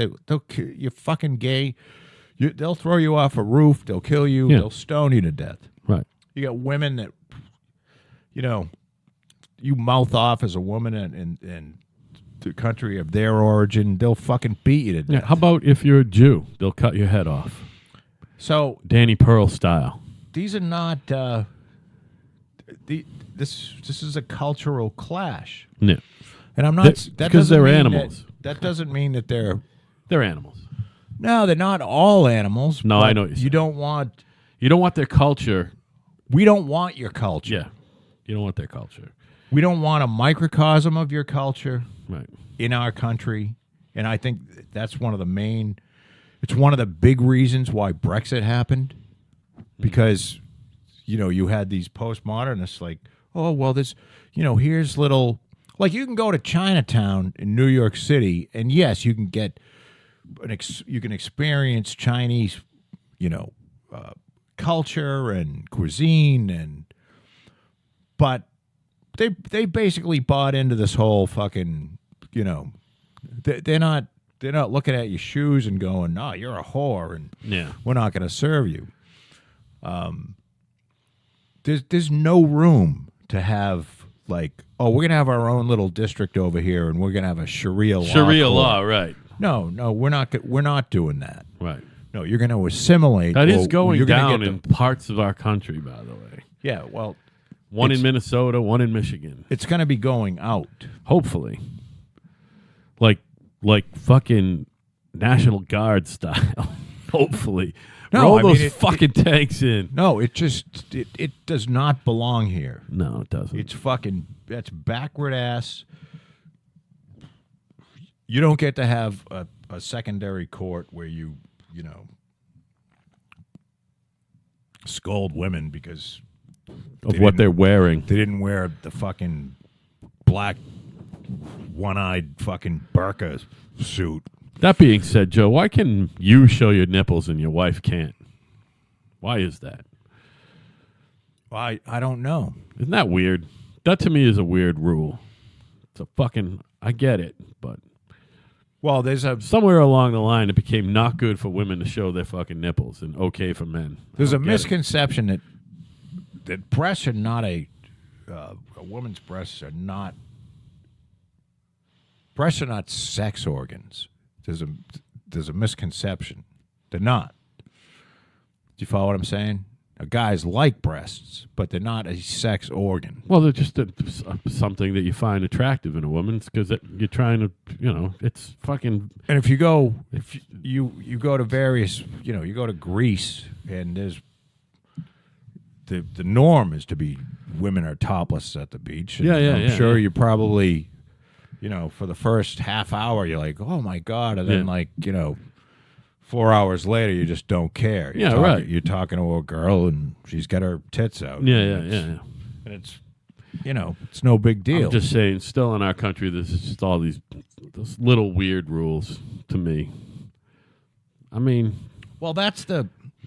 You're fucking gay. They'll throw you off a roof. They'll kill you. Yeah. They'll stone you to death. Right. You got women that, you mouth off as a woman in the country of their origin, they'll fucking beat you to death. Yeah. How about if you're a Jew? They'll cut your head off. So Danny Pearl style. These are not. This is a cultural clash. Yeah. And I'm not. Because they're animals. That doesn't mean that they're animals. No, they're not all animals. No, I know what you're saying. You don't want their culture. We don't want your culture. Yeah. You don't want their culture. We don't want a microcosm of your culture right. in our country. And I think that's one of the main, it's one of the big reasons why Brexit happened. Because, you had these postmodernists like, oh, well, this, here's little, like you can go to Chinatown in New York City and yes, you can get, you can experience Chinese, culture and cuisine but they basically bought into this whole fucking, they're not looking at your shoes and going, "No, you're a whore and we're not going to serve you." There's no room to have like, "Oh, we're going to have our own little district over here and we're going to have a Sharia law." Sharia law, right. No, we're not doing that. Right. No, you're going to assimilate. That is going down in parts of our country, by the way. Yeah, well, one in Minnesota, one in Michigan. It's going to be going out. Hopefully. Like fucking National Guard style. Hopefully. No, roll those fucking tanks in. No, it does not belong here. No, it doesn't. It's that's backward ass. You don't get to have a secondary court where you scold women because of what they're wearing. They didn't wear the fucking black, one-eyed fucking burqa suit. That being said, Joe, why can you show your nipples and your wife can't? Why is that? I don't know. Isn't that weird? That to me is a weird rule. It's a fucking, I get it, but Well, there's a somewhere along the line it became not good for women to show their fucking nipples and okay for men. there's I a don't get it. misconception that breasts are not a woman's breasts are not sex organs. There's a misconception. They're not. Do you follow what I'm saying? Guys like breasts, but they're not a sex organ. Well, they're just something that you find attractive in a woman because you're trying to, it's fucking. And if you go, you go to various, you go to Greece, and there's the norm is to be women are topless at the beach. And I'm sure you probably, for the first half hour, you're like, oh my God, and then 4 hours later, you just don't care. Right. You're talking to a girl, and she's got her tits out. Yeah. And it's, it's no big deal. I'm just saying, still in our country, there's just all those little weird rules to me. I mean, well, that's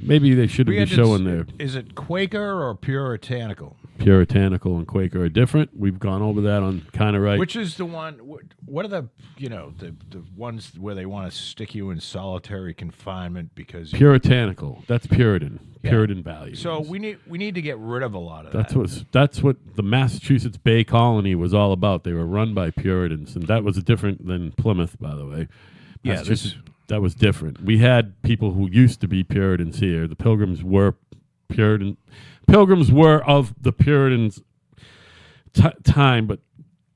maybe they shouldn't be showing their. Is it Quaker or puritanical? Puritanical and Quaker are different. We've gone over that on Kind of Right. Which is the one? What are the the ones where they want to stick you in solitary confinement because Puritanical? That's Puritan. Yeah. Puritan values. So we need to get rid of a lot of That's what the Massachusetts Bay Colony was all about. They were run by Puritans, and that was different than Plymouth, by the way. Yeah, that was different. We had people who used to be Puritans here. The Pilgrims were Puritan. Pilgrims were of the Puritans' time, but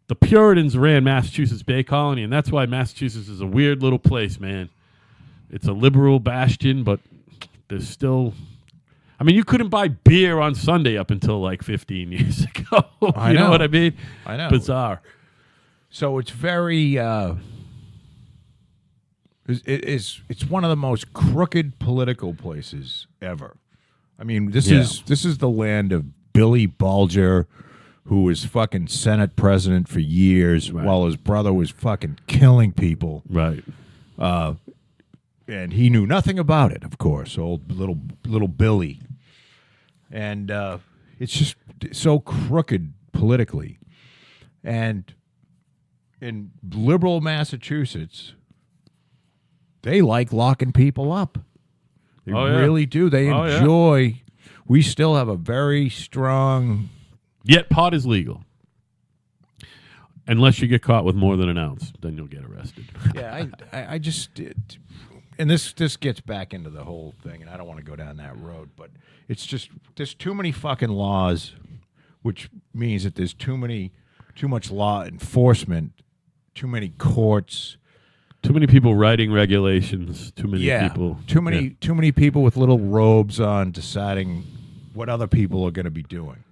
the Puritans ran Massachusetts Bay Colony, and that's why Massachusetts is a weird little place, man. It's a liberal bastion, but there's still... I mean, you couldn't buy beer on Sunday up until like 15 years ago. You know what I mean? I know. Bizarre. So it's very... It's one of the most crooked political places ever. I mean, this is the land of Billy Bulger, who was fucking Senate president for years, while his brother was fucking killing people. Right. And he knew nothing about it, of course, old little Billy. And it's just so crooked politically. And in liberal Massachusetts, they like locking people up. They really do. They enjoy. Yeah. We still have a very strong. Yet pot is legal, unless you get caught with more than an ounce, then you'll get arrested. Yeah, I just did, and this gets back into the whole thing, and I don't want to go down that road, but it's just there's too many fucking laws, which means that there's too much law enforcement, too many courts. Too many people writing regulations. Too many people. Too many people with little robes on deciding what other people are going to be doing.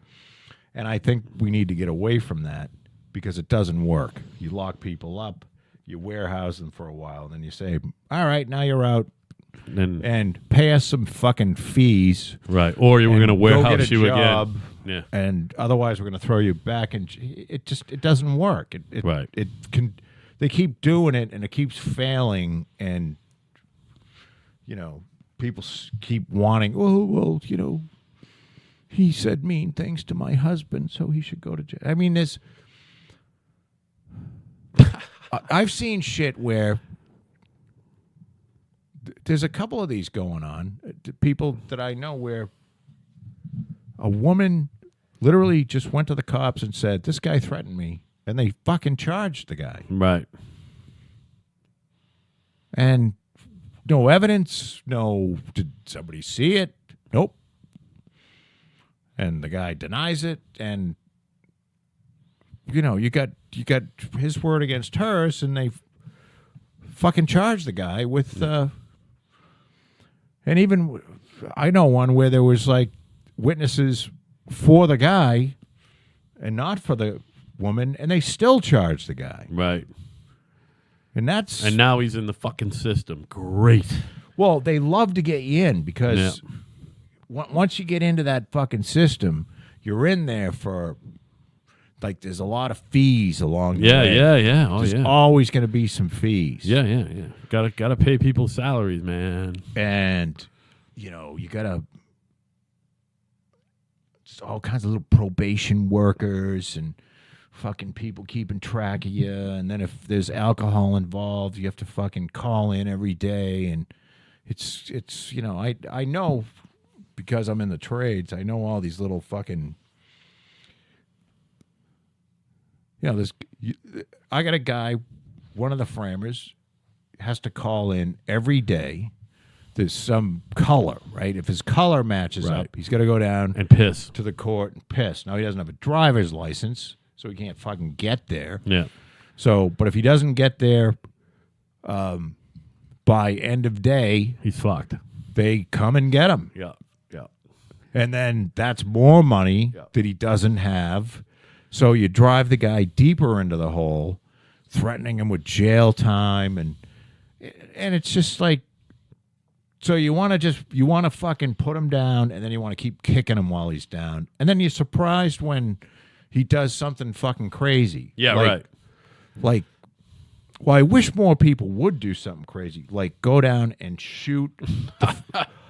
And I think we need to get away from that because it doesn't work. You lock people up, you warehouse them for a while, and then you say, all right, now you're out. And pay us some fucking fees. Right. Or you were going to warehouse you job, again. Yeah. And otherwise we're going to throw you back. And it doesn't work. They keep doing it, and it keeps failing, and, people keep wanting, he said mean things to my husband, so he should go to jail. I mean, I've seen shit where there's a couple of these going on, people that I know where a woman literally just went to the cops and said, this guy threatened me. And they fucking charged the guy. Right. And no evidence, did somebody see it? Nope. And the guy denies it, and you got his word against hers, and they fucking charged the guy with and even I know one where there was like witnesses for the guy and not for the woman, and they still charge the guy. Right. And now he's in the fucking system. Great. Well, they love to get you in because once you get into that fucking system, you're in there for, like, there's a lot of fees along the Yeah, way. yeah. Oh, There's yeah. always going to be some fees. Yeah. Gotta pay people salaries, man. And, you know, you got to, all kinds of little probation workers and fucking people keeping track of you. And then if there's alcohol involved, you have to fucking call in every day. And it's you know, I know, because I'm in the trades, I know all these little fucking, you know, I got a guy, one of the framers has to call in every day. There's some color, right? If his color matches Right. up, he's got to go down And piss. to the court and piss. Now, he doesn't have a driver's license, so he can't fucking get there. Yeah. So, but if he doesn't get there by end of day, He's fucked. they come and get him. Yeah. And then that's more money Yeah. that he doesn't have. So you drive the guy deeper into the hole, threatening him with jail time. And it's just like, so you want to fucking put him down, and then you want to keep kicking him while he's down. And then you're surprised when he does something fucking crazy. Yeah, Like- right. Like, well, I wish more people would do something crazy, like go down and shoot.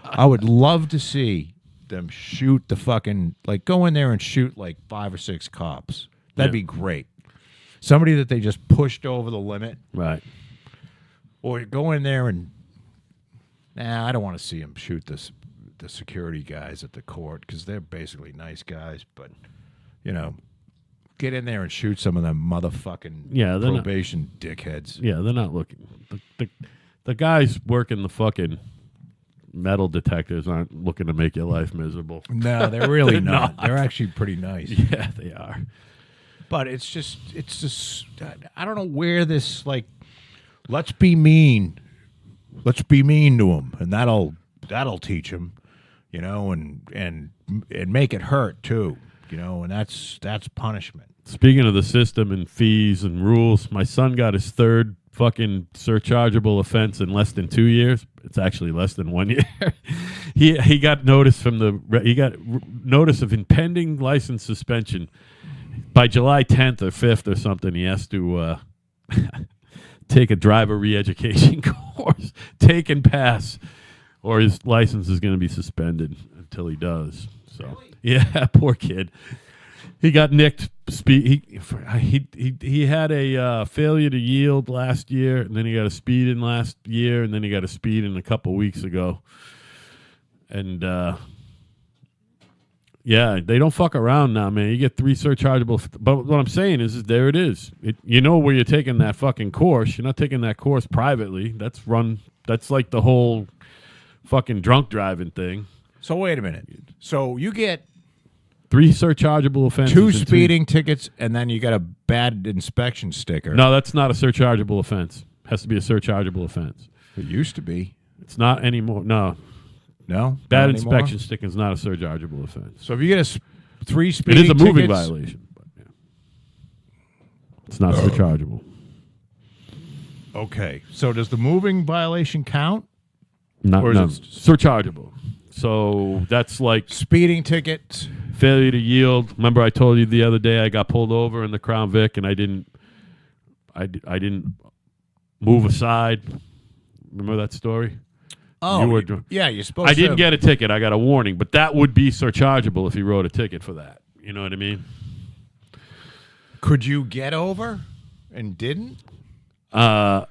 I would love to see them shoot the fucking, like, go in there and shoot like 5 or 6 cops. That'd Yeah. be great. Somebody that they just pushed over the limit, Right. or go in there and, I don't want to see them shoot the security guys at the court, because they're basically nice guys, but, you know, get in there and shoot some of them motherfucking Yeah, they're not- probation dickheads. Yeah, they're not looking. The guys working the fucking metal detectors aren't looking to make your life miserable. No, they're really They're not. not. They're actually pretty nice. Yeah, they are. But it's just, I don't know where this, like, let's be mean. Let's be mean to them, and that'll teach them, you know, and make it hurt too, you know, and that's punishment. Speaking of the system and fees and rules, my son got his third fucking surchargeable offense in less than 2 years. It's actually less than 1 year. he got notice notice of impending license suspension by July 10th or 5th or something. He has to take a driver re-education course, take and pass, or his license is going to be suspended until he does. So, yeah, poor kid. He got nicked. He had a failure to yield last year, and then he got a speed in last year, and then he got a speed in a couple weeks ago. And yeah, they don't fuck around now, man. You get 3 surchargeable. But what I'm saying is there it is. You know where you're taking that fucking course. You're not taking that course privately. That's like the whole fucking drunk driving thing. So wait a minute. So you get 3 surchargeable offenses. 2 and speeding tickets, and then you got a bad inspection sticker. No, that's not a surchargeable offense. Has to be a surchargeable offense. It used to be. It's not anymore. No. No? Bad Not anymore? inspection sticker is not a surchargeable offense. So if you get 3 It speeding is a moving tickets, violation. But yeah. It's not surchargeable. Okay. So does the moving violation count? Not Or is no, it surchargeable. So that's like Speeding tickets. failure to yield. Remember, I told you the other day I got pulled over in the Crown Vic, and I didn't move aside. Remember that story? Oh, You were- yeah, you're supposed to. I didn't get a ticket. I got a warning, but that would be surchargeable if he wrote a ticket for that. You know what I mean? Could you get over and didn't? There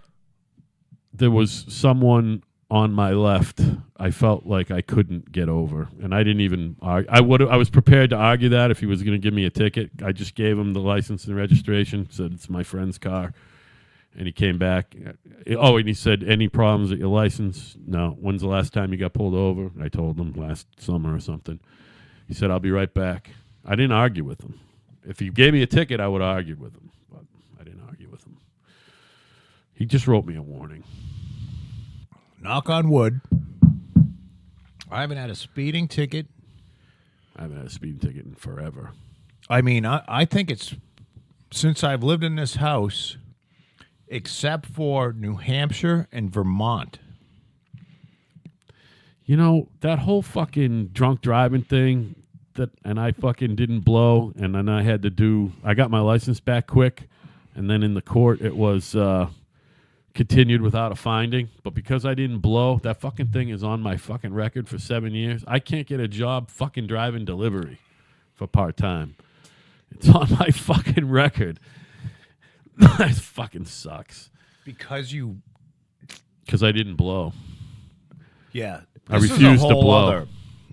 was someone on my left. I felt like I couldn't get over, and I didn't even. I was prepared to argue that if he was going to give me a ticket. I just gave him the license and registration. Said it's my friend's car, and he came back. Oh, and he said, "Any problems with your license?" No. When's the last time you got pulled over? I told him last summer or something. He said, "I'll be right back." I didn't argue with him. If he gave me a ticket, I would have argued with him, but I didn't argue with him. He just wrote me a warning. Knock on wood. I haven't had a speeding ticket. I haven't had a speeding ticket in forever. I mean, I think it's since I've lived in this house, except for New Hampshire and Vermont. You know, that whole fucking drunk driving thing, and I fucking didn't blow, and then I got my license back quick, and then in the court it was continued without a finding. But because I didn't blow, that fucking thing is on my fucking record for 7 years. I can't get a job fucking driving delivery for part-time. It's on my fucking record. That fucking sucks. Because I didn't blow. Yeah. I refuse to blow.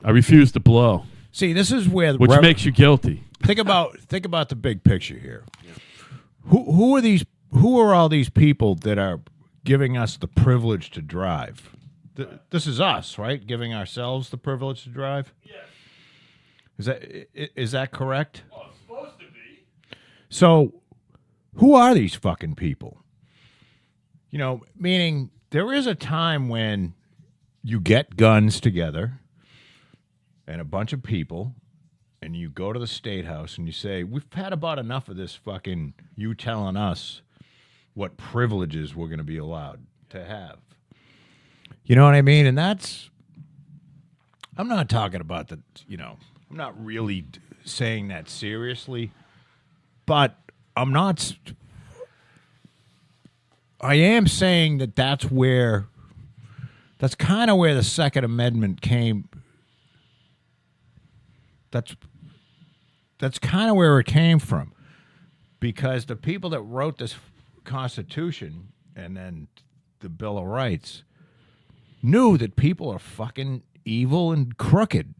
I refuse to blow. See, this is where which makes you guilty. Think about the big picture here. Yeah. Who are all these people that are giving us the privilege to drive? This is us, right? Giving ourselves the privilege to drive? Yes. Is that correct? Well, it's supposed to be. So, who are these fucking people? You know, meaning there is a time when you get guns together and a bunch of people, and you go to the State House and you say, we've had about enough of this fucking you telling us what privileges we're going to be allowed to have. You know what I mean? And I'm not talking about I'm not really saying that seriously, but I am saying that's kind of where the Second Amendment came. That's kind of where it came from, because the people that wrote this Constitution and then the Bill of Rights knew that people are fucking evil and crooked.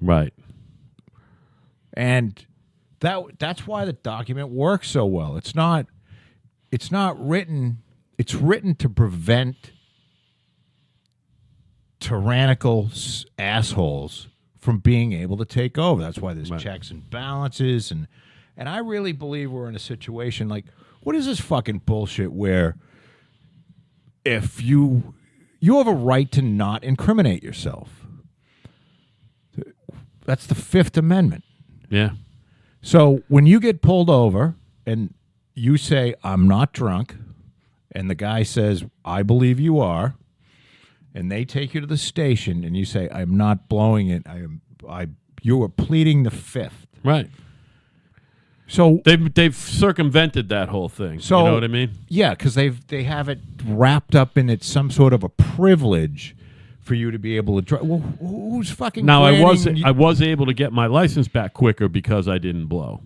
Right. And that's why the document works so well. It's written to prevent tyrannical assholes from being able to take over. That's why there's checks and balances, and I really believe we're in a situation like, what is this fucking bullshit where if you have a right to not incriminate yourself? That's the Fifth Amendment. Yeah. So when you get pulled over and you say, I'm not drunk, and the guy says, I believe you are, and they take you to the station and you say, I'm not blowing it, you are pleading the Fifth. Right. So they've circumvented that whole thing. So, you know what I mean? Yeah, because they have it wrapped up in some sort of a privilege for you to be able to drive. Well, who's fucking? Now I was able to get my license back quicker because I didn't blow.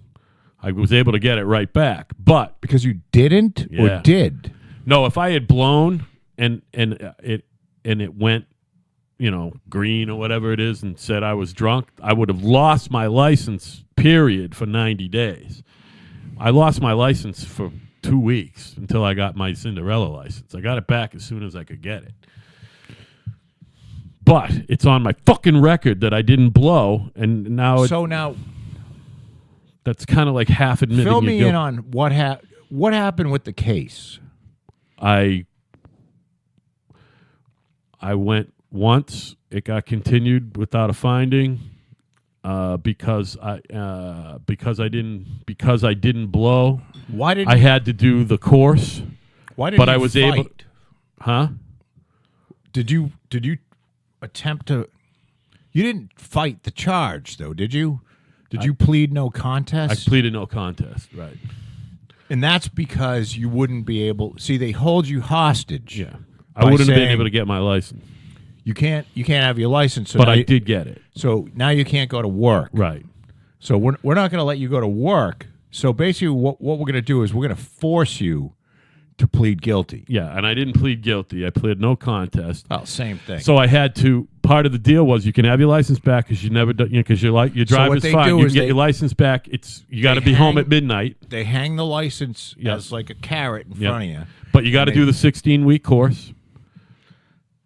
I was able to get it right back, but because you didn't or did? No, if I had blown and it went, green or whatever it is, and said I was drunk, I would have lost my license. Period for 90 days. I lost my license for 2 weeks until I got my Cinderella license. I got it back as soon as I could get it. But it's on my fucking record that I didn't blow, and now that's kind of like half admitting. Fill me in on what happened with the case. I went once. It got continued without a finding. Because I didn't blow. Why did I had to do the course? Why did? But I was able. Huh? Did you attempt to? You didn't fight the charge, though, did you? Did you plead no contest? I pleaded no contest, right? And that's because you wouldn't be able. See, they hold you hostage. Yeah, I wouldn't have been able to get my license. You can't have your license. So but I did get it. So now you can't go to work. Right. So we're not going to let you go to work. So basically what we're going to do is we're going to force you to plead guilty. Yeah, and I didn't plead guilty. I pleaded no contest. Oh, same thing. So I had to. Part of the deal was you can have your license back because you never because your driver's fine. You can get your license back. You got to be home at midnight. They hang the license as like a carrot in front of you. But you got to do the 16-week course.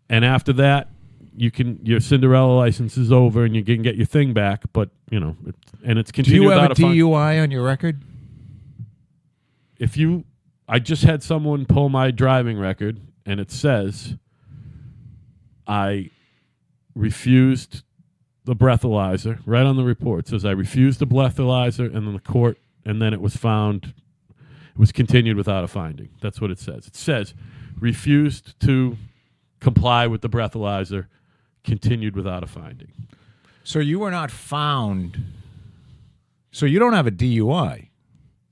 And after that, your Cinderella license is over, and you can get your thing back. But it's continued. Do you have a DUI on your record? I just had someone pull my driving record, and it says I refused the breathalyzer. Right on the report, it says I refused the breathalyzer, and then the court, and then it was found. It was continued without a finding. That's what it says. It says refused to comply with the breathalyzer, continued without a finding. So you were not found. So you don't have a DUI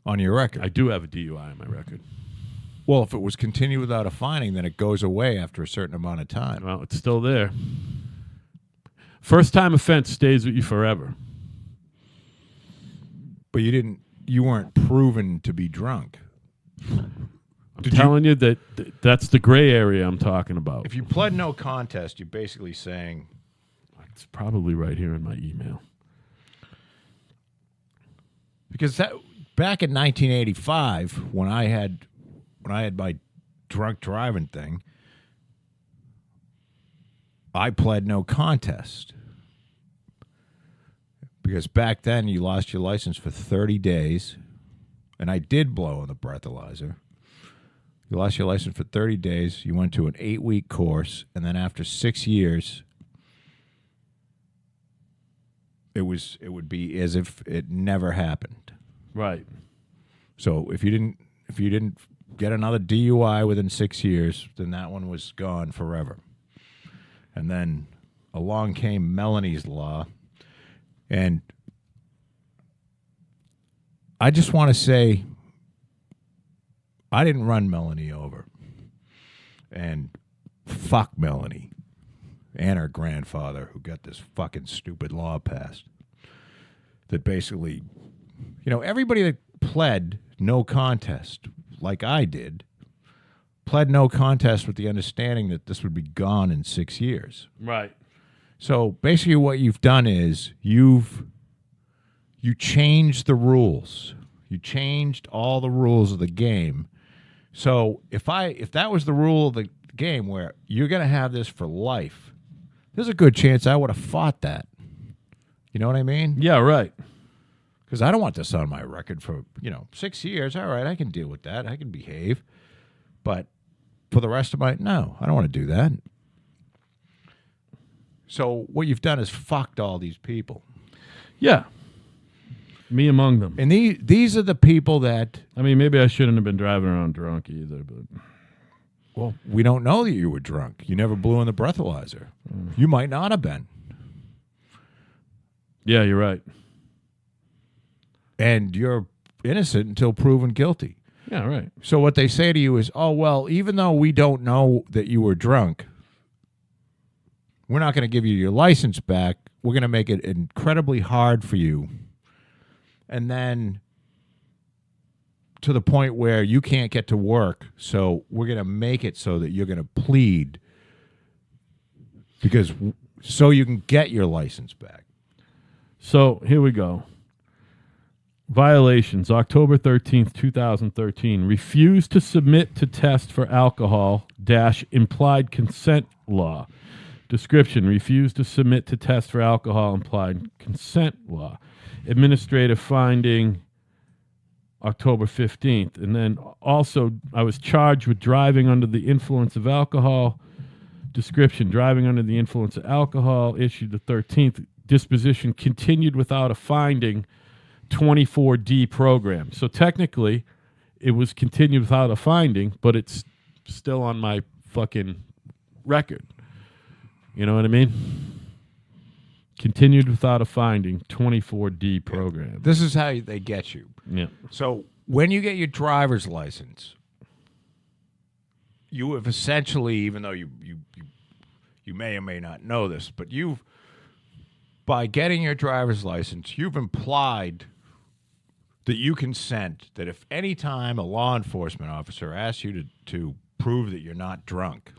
on your record. I do have a DUI on my record. Well, if it was continued without a finding, then it goes away after a certain amount of time. Well, it's still there. First time offense stays with you forever. But you weren't proven to be drunk. I'm telling you that that's the gray area I'm talking about. If you pled no contest, you're basically saying It's probably right here in my email. because back in 1985 when I had my drunk driving thing, I pled no contest. Because back then you lost your license for 30 days, and I did blow on the breathalyzer. You lost your license for 30 days. You went to an 8-week course, and then after 6 years, it would be as if it never happened. Right. So if you didn't get another DUI within 6 years, then that one was gone forever. And then along came Melanie's Law, and I just want to say I didn't run Melanie over. And fuck Melanie and her grandfather who got this fucking stupid law passed. That basically, everybody that pled no contest, like I did, pled no contest with the understanding that this would be gone in 6 years. Right. So basically what you've done is you changed the rules. You changed all the rules of the game. So if that was the rule of the game where you're going to have this for life, there's a good chance I would have fought that. You know what I mean? Yeah, right. Because I don't want this on my record for, 6 years. All right, I can deal with that. I can behave. But for the rest of no, I don't want to do that. So what you've done is fucked all these people. Yeah. Me among them. And these are the people that... I mean, maybe I shouldn't have been driving around drunk either, but... Well, we don't know that you were drunk. You never blew in the breathalyzer. You might not have been. Yeah, you're right. And you're innocent until proven guilty. Yeah, right. So what they say to you is, oh, well, even though we don't know that you were drunk, we're not going to give you your license back. We're going to make it incredibly hard for you. And then to the point where you can't get to work, so we're going to make it so that you're going to plead so you can get your license back. So here we go. Violations. October 13th, 2013. Refused to submit to test for alcohol - implied consent law. Description. Refused to submit to test for alcohol implied consent law. Administrative finding October 15th. And then also I was charged with driving under the influence of alcohol. Description. Driving under the influence of alcohol. Issued the 13th. Disposition continued without a finding. 24D program. So technically, it was continued without a finding, but it's still on my fucking record. You know what I mean? Continued without a finding, 24D program. This is how they get you. Yeah. So when you get your driver's license, you have essentially, even though you may or may not know this, but by getting your driver's license, you've implied that you consent that if any time a law enforcement officer asks you to prove that you're not drunk,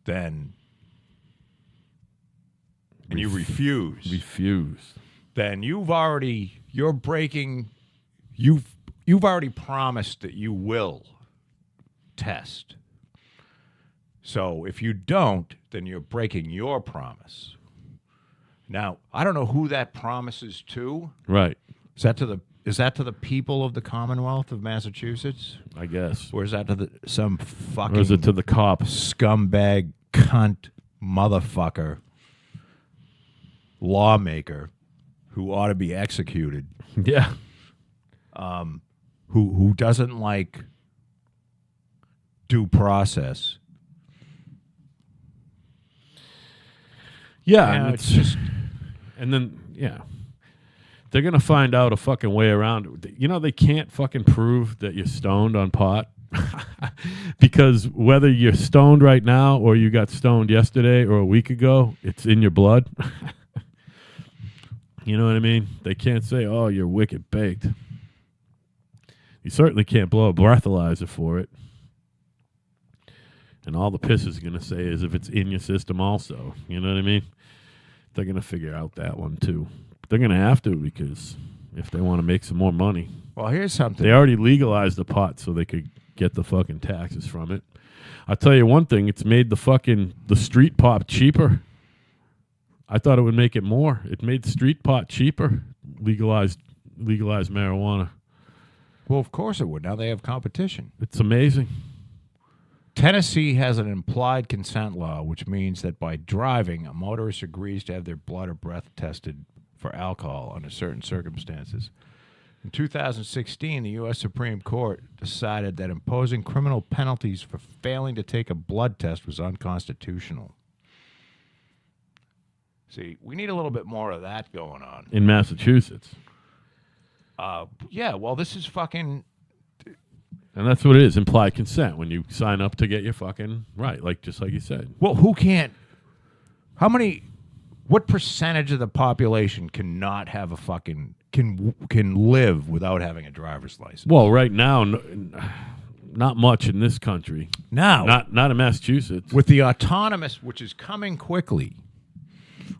then and you refuse, then you've already promised that you will test. So if you don't, then you're breaking your promise. Now, I don't know who that promise is to. Right. Is that to the people of the Commonwealth of Massachusetts? I guess. Or is that to some fucking... Or is it to the cop? Scumbag, cunt, motherfucker, lawmaker who ought to be executed. Yeah. Who doesn't like due process. Yeah, You know, and it's just and then they're gonna find out a fucking way around it. You know, they can't fucking prove that you're stoned on pot because whether you're stoned right now or you got stoned yesterday or a week ago, it's in your blood. You know what I mean? They can't say, "Oh, you're wicked baked." You certainly can't blow a breathalyzer for it. And all the piss is going to say is if it's in your system also. You know what I mean? They're going to figure out that one too. They're going to have to because if they want to make some more money. well, here's something. They already legalized the pot so they could get the fucking taxes from it. I'll tell you one thing. It's made the street pot cheaper. I thought it would make it more. It made street pot cheaper. Legalized marijuana. Well, of course it would. Now they have competition. It's amazing. Tennessee has an implied consent law, which means that by driving, a motorist agrees to have their blood or breath tested for alcohol under certain circumstances. In 2016, the U.S. Supreme Court decided that imposing criminal penalties for failing to take a blood test was unconstitutional. See, we need a little bit more of that going on. In Massachusetts. Yeah, well, this is fucking... And that's what it is, implied consent, when you sign up to get your fucking right, just like you said. Well, who can't... What percentage of the population cannot have a fucking... Can live without having a driver's license? Well, right now, not much in this country. Now, Not in Massachusetts. with the autonomous, which is coming quickly,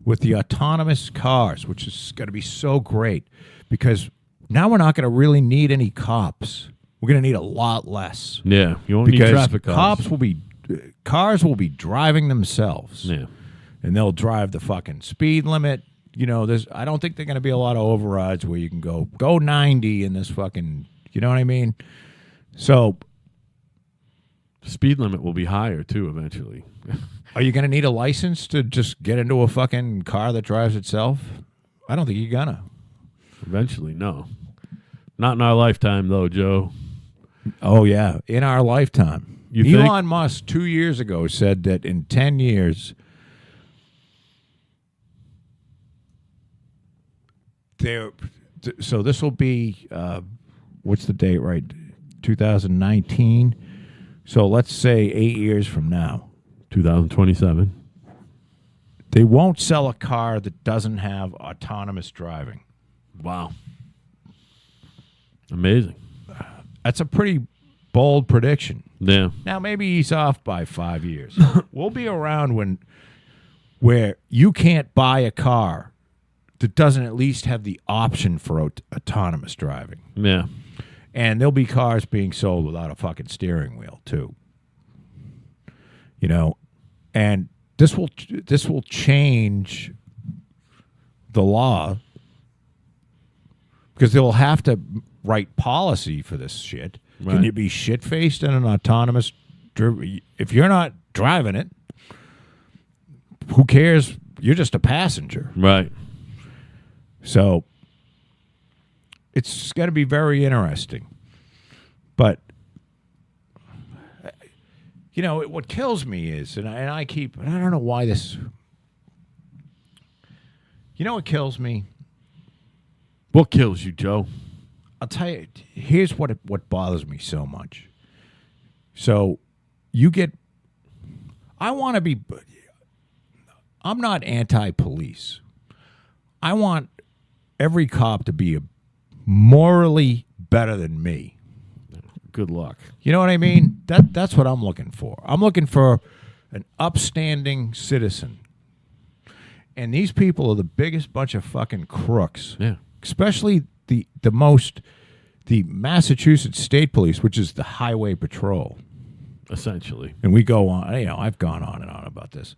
with the autonomous cars, which is going to be so great, because now we're not going to really need any cops. We're going to need a lot less. Yeah, you won't need Because traffic cops. cars will be driving themselves. Yeah. And they'll drive the fucking speed limit. You know, I don't think there are going to be a lot of overrides where you can go 90 in this fucking, you know what I mean? So, The speed limit will be higher, too, eventually. are you going to need a license to just get into a fucking car that drives itself? I don't think you're going to. Eventually, no. Not in our lifetime, though, Joe. Oh, yeah. In our lifetime. You think? Elon Musk 2 years ago said that in 10 years, so this will be, what's the date, right? 2019. So let's say 8 years from now. 2027. They won't sell a car that doesn't have autonomous driving. Wow. Amazing. That's a pretty bold prediction. Yeah. Now, maybe he's off by 5 years. We'll be around where you can't buy a car that doesn't at least have the option for autonomous driving. Yeah. And there'll be cars being sold without a fucking steering wheel, too. You know, and this will change the law because they'll have to write policy for this shit. Right. Can you be shit-faced in an autonomous... If you're not driving it, who cares? You're just a passenger. Right. So it's going to be very interesting. But, you know, what kills me is, and I don't know why this... You know what kills me? What kills you, Joe? I'll tell you, here's what bothers me so much. So you get... I'm not anti-police. I want every cop to be morally better than me. Good luck. You know what I mean? That's what I'm looking for. I'm looking for an upstanding citizen. And these people are the biggest bunch of fucking crooks. Yeah. Especially the Massachusetts State Police, which is the Highway Patrol. Essentially. And we go on, you know, I've gone on and on about this.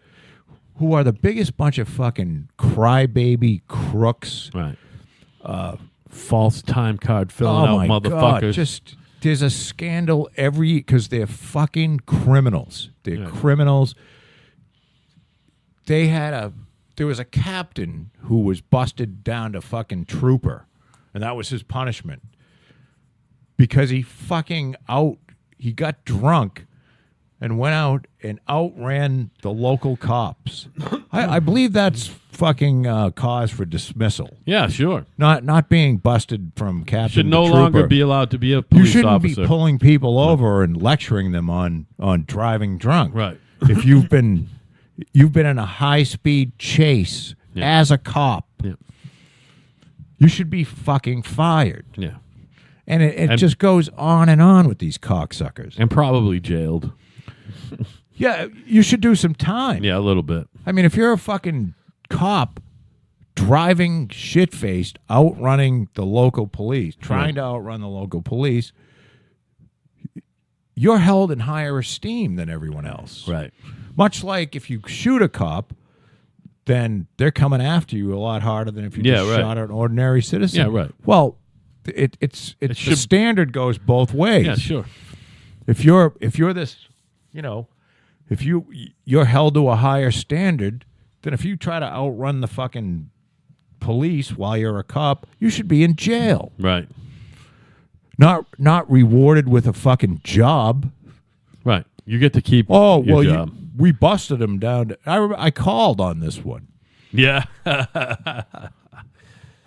Who are the biggest bunch of fucking crybaby crooks. Right. False time card filling out motherfuckers. God, just there's a scandal because they're fucking criminals. They're criminals. There was a captain who was busted down to fucking trooper, and that was his punishment. Because he got drunk and went out and outran the local cops. I believe that's fucking cause for dismissal. Yeah, sure. Not being busted from captain Should to no trooper. longer be allowed to be a You police shouldn't officer. be pulling people over and lecturing them on driving drunk. Right. If you've been in a high-speed chase as a cop, you should be fucking fired. Yeah. And it just goes on with these cocksuckers. And probably jailed. Yeah, you should do some time. Yeah, a little bit. I mean, if you're a fucking cop driving shit-faced, outrunning the local police, trying to outrun the local police, you're held in higher esteem than everyone else. Right. Much like if you shoot a cop, then they're coming after you a lot harder than if you just shot an ordinary citizen. Yeah, right. Well, it's the standard goes both ways. Yeah, sure. If you're this, if you're held to a higher standard, then if you try to outrun the fucking police while you're a cop, you should be in jail. Right. Not rewarded with a fucking job. Right. You get to keep your job. We busted him down. I called on this one. Yeah.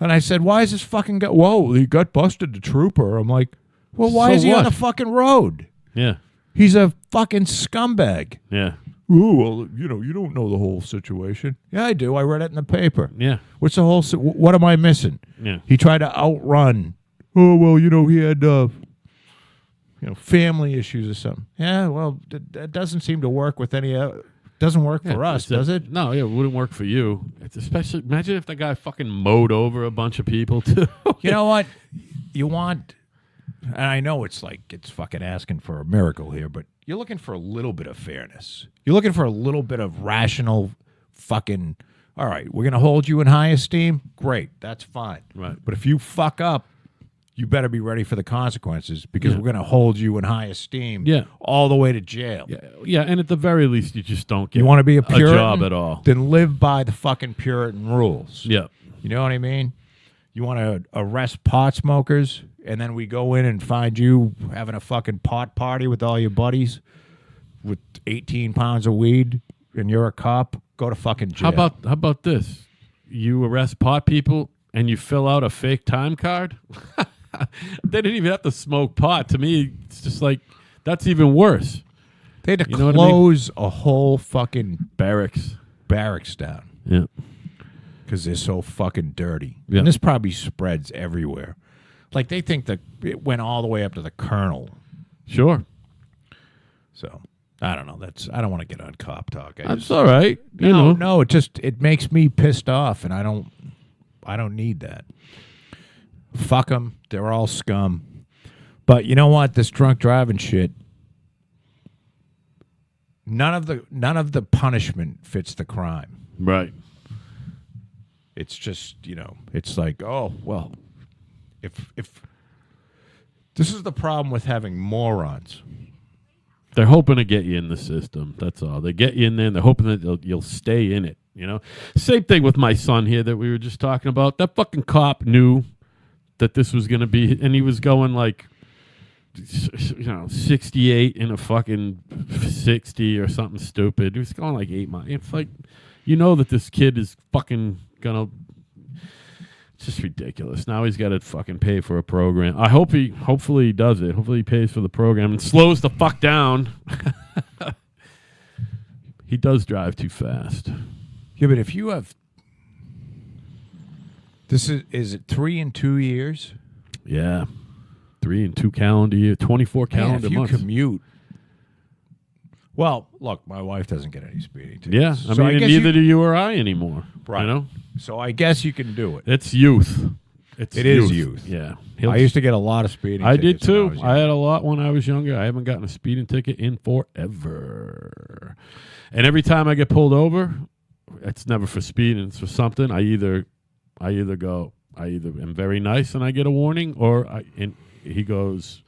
And I said, why is this fucking guy? Whoa, he got busted, the trooper. I'm like, well, why is he on the fucking road? Yeah. He's a fucking scumbag. Yeah. Ooh, well, you don't know the whole situation. Yeah, I do. I read it in the paper. Yeah. What's the whole? What am I missing? Yeah. He tried to outrun. Oh well, he had family issues or something. Yeah, well, that doesn't seem to work with any. Doesn't work for us, does it? No, it wouldn't work for you. It's especially imagine if that guy fucking mowed over a bunch of people too. You know what? You want. And I know it's fucking asking for a miracle here, but you're looking for a little bit of fairness. You're looking for a little bit of rational fucking, all right, we're going to hold you in high esteem. Great. That's fine. Right. But if you fuck up, you better be ready for the consequences because we're going to hold you in high esteem all the way to jail. Yeah, and at the very least, you just don't get You want to be a Puritan? job at all. Then live by the fucking Puritan rules. Yeah. You know what I mean? You want to arrest pot smokers, and then we go in and find you having a fucking pot party with all your buddies with 18 pounds of weed, and you're a cop, go to fucking jail. How about this? You arrest pot people and you fill out a fake time card? They didn't even have to smoke pot. To me, it's just like, that's even worse. They had to close a whole fucking barracks down. Yeah. Because they're so fucking dirty. Yeah. And this probably spreads everywhere. Like, they think that it went all the way up to the colonel. Sure. So, I don't know. I don't want to get on cop talk. That's all right. No, it makes me pissed off, and I don't need that. Fuck them. They're all scum. But you know what? This drunk driving shit, none of the punishment fits the crime. Right. It's just, it's like, oh, well, if this is the problem with having morons. They're hoping to get you in the system. That's all. They get you in there, and they're hoping that you'll stay in it. Same thing with my son here that we were just talking about. That fucking cop knew that this was going to be, and he was going 68 in a fucking 60 or something stupid. He was going like 8 miles. It's like, that this kid is fucking gonna. It's just ridiculous. Now he's got to fucking pay for a program. Hopefully he does it. Hopefully he pays for the program and slows the fuck down. He does drive too fast. Yeah, but if you have, is it 3 and 2 years? Yeah, 3 and 2 calendar year, 24 calendar if you months. Commute. Well, look, my wife doesn't get any speeding tickets. Yeah, I mean, neither do you or I anymore. Right. So I guess you can do it. It's youth. It is youth. Yeah. I used to get a lot of speeding tickets. I did too. I had a lot when I was younger. I haven't gotten a speeding ticket in forever. And every time I get pulled over, it's never for speeding. It's for something. I either am very nice and I get a warning, or he goes,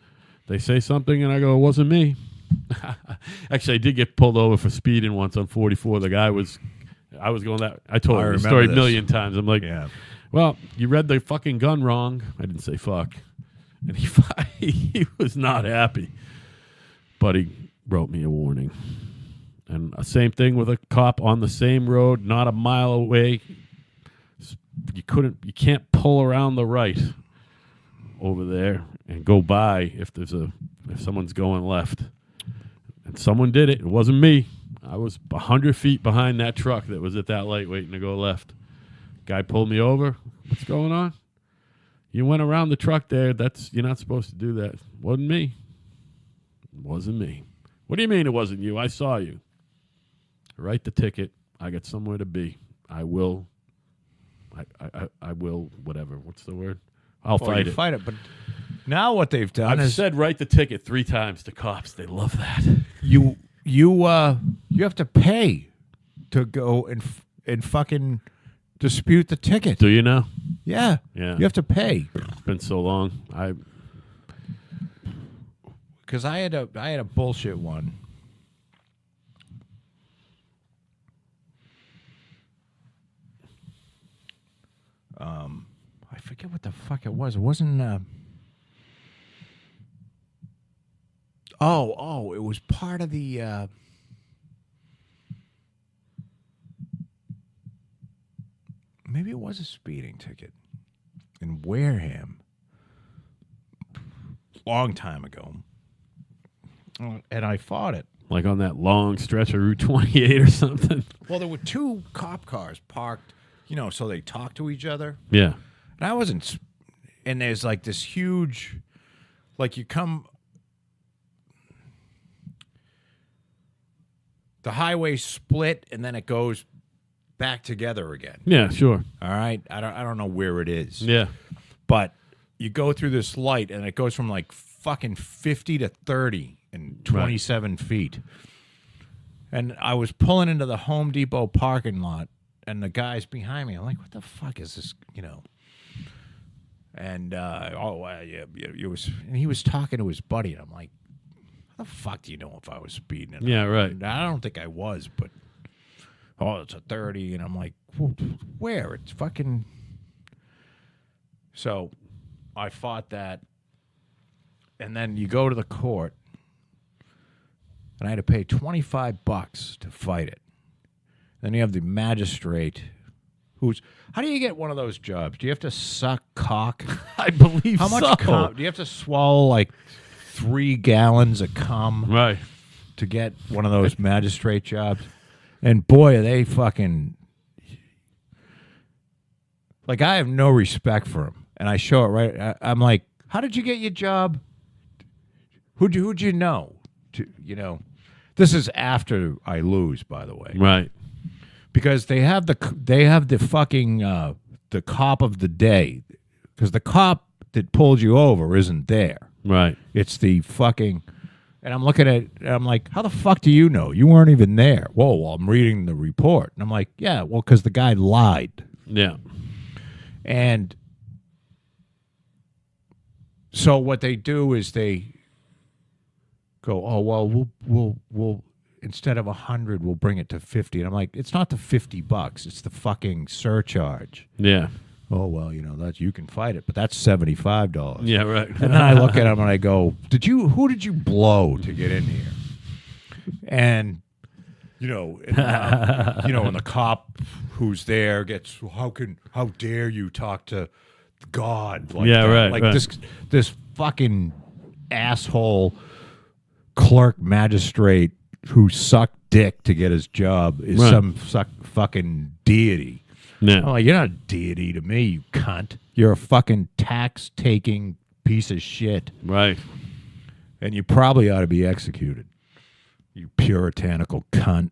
they say something and I go, it wasn't me. Actually, I did get pulled over for speeding once on 44. I was going that. I told the story a million times. I'm like, well, you read the fucking gun wrong. I didn't say fuck. And he was not happy. But he wrote me a warning. And same thing with a cop on the same road, not a mile away. You can't pull around the right over there and go by if someone's going left. And someone did it. It wasn't me. I was 100 feet behind that truck that was at that light waiting to go left. Guy pulled me over. What's going on? You went around the truck there. You're not supposed to do that. Wasn't me. Wasn't me. What do you mean it wasn't you? I saw you. Write the ticket. I got somewhere to be. I will. I will. Whatever. What's the word? I'll fight it. Fight it. But now what they've done I've is said write the ticket 3 times to cops. They love that. you have to pay to go and fucking dispute the ticket. Do you know? Yeah. Yeah. You have to pay. It's been so long. Because I had a bullshit one. I forget what the fuck it was. It wasn't. It was part of the. Maybe it was a speeding ticket in Wareham. Long time ago. And I fought it. Like on that long stretch of Route 28 or something. Well, there were 2 cop cars parked, so they talk to each other. Yeah. And I wasn't. And there's like this huge, like you come. The highway split and then it goes back together again. Yeah, sure. All right. I don't know where it is. Yeah. But you go through this light and it goes from like fucking 50 to 30 in 27 feet. And I was pulling into the Home Depot parking lot and the guy's behind me. I'm like, what the fuck is this, And and he was talking to his buddy, and I'm like, how the fuck do you know if I was speeding? And Yeah, right. I don't think I was, but it's a 30, and I'm like, where? It's fucking. So, I fought that, and then you go to the court, and I had to pay $25 to fight it. Then you have the magistrate. How do you get one of those jobs? Do you have to suck cock? I believe How much cum? Do you have to swallow like 3 gallons of cum Right. to get one of those magistrate jobs? And boy, are they fucking. Like, I have no respect for them. And I show it right. I'm like, how did you get your job? Who'd you know? This is after I lose, by the way. Right. Because they have the fucking the cop of the day, because the cop that pulled you over isn't there. Right. It's the fucking, and I'm looking at it, and I'm like, how the fuck do you know? You weren't even there. Whoa, well, I'm reading the report, and I'm like, yeah, well, because the guy lied. Yeah. And so what they do is they go, oh well, we'll instead of 100, we'll bring it to 50. And I'm like, it's not the $50, it's the fucking surcharge. Yeah. Oh well, that you can fight it, but that's $75. Yeah, right. And then I look at him and I go, who did you blow to get in here? And and the cop who's there gets, how dare you talk to God like Yeah, that? right, Like right. this fucking asshole clerk magistrate who sucked dick to get his job is Right. some fucking deity. Yeah. I'm like, you're not a deity to me, you cunt. You're a fucking tax-taking piece of shit. Right. And you probably ought to be executed, you puritanical cunt.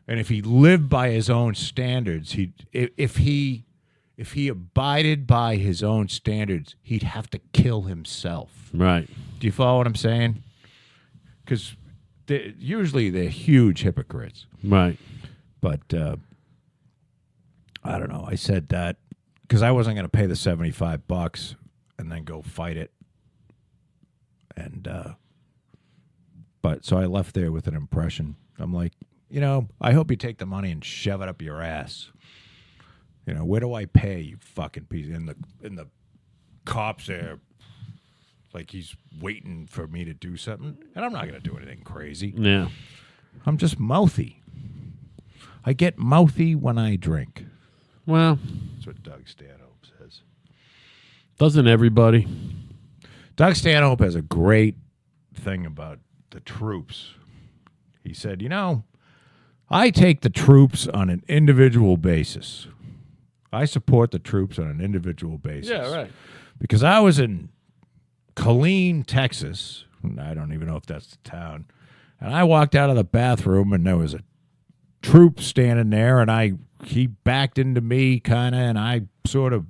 And if he lived by his own standards, if he abided by his own standards, he'd have to kill himself. Right. Do you follow what I'm saying? Because usually they're huge hypocrites. Right. But I don't know. I said that because I wasn't going to pay the $75 and then go fight it. And but so I left there with an impression. I'm like, I hope you take the money and shove it up your ass. Where do I pay, you fucking piece? In the cops there, like he's waiting for me to do something, and I'm not going to do anything crazy. Yeah. I'm just mouthy. I get mouthy when I drink. Well, That's what Doug Stanhope says. doesn't everybody? Doug Stanhope has a great thing about the troops. He said, I take the troops on an individual basis. I support the troops on an individual basis. Yeah, right. Because I was in Killeen, Texas. I don't even know if that's the town. And I walked out of the bathroom, and there was a troop standing there, and he backed into me kind of, and I sort of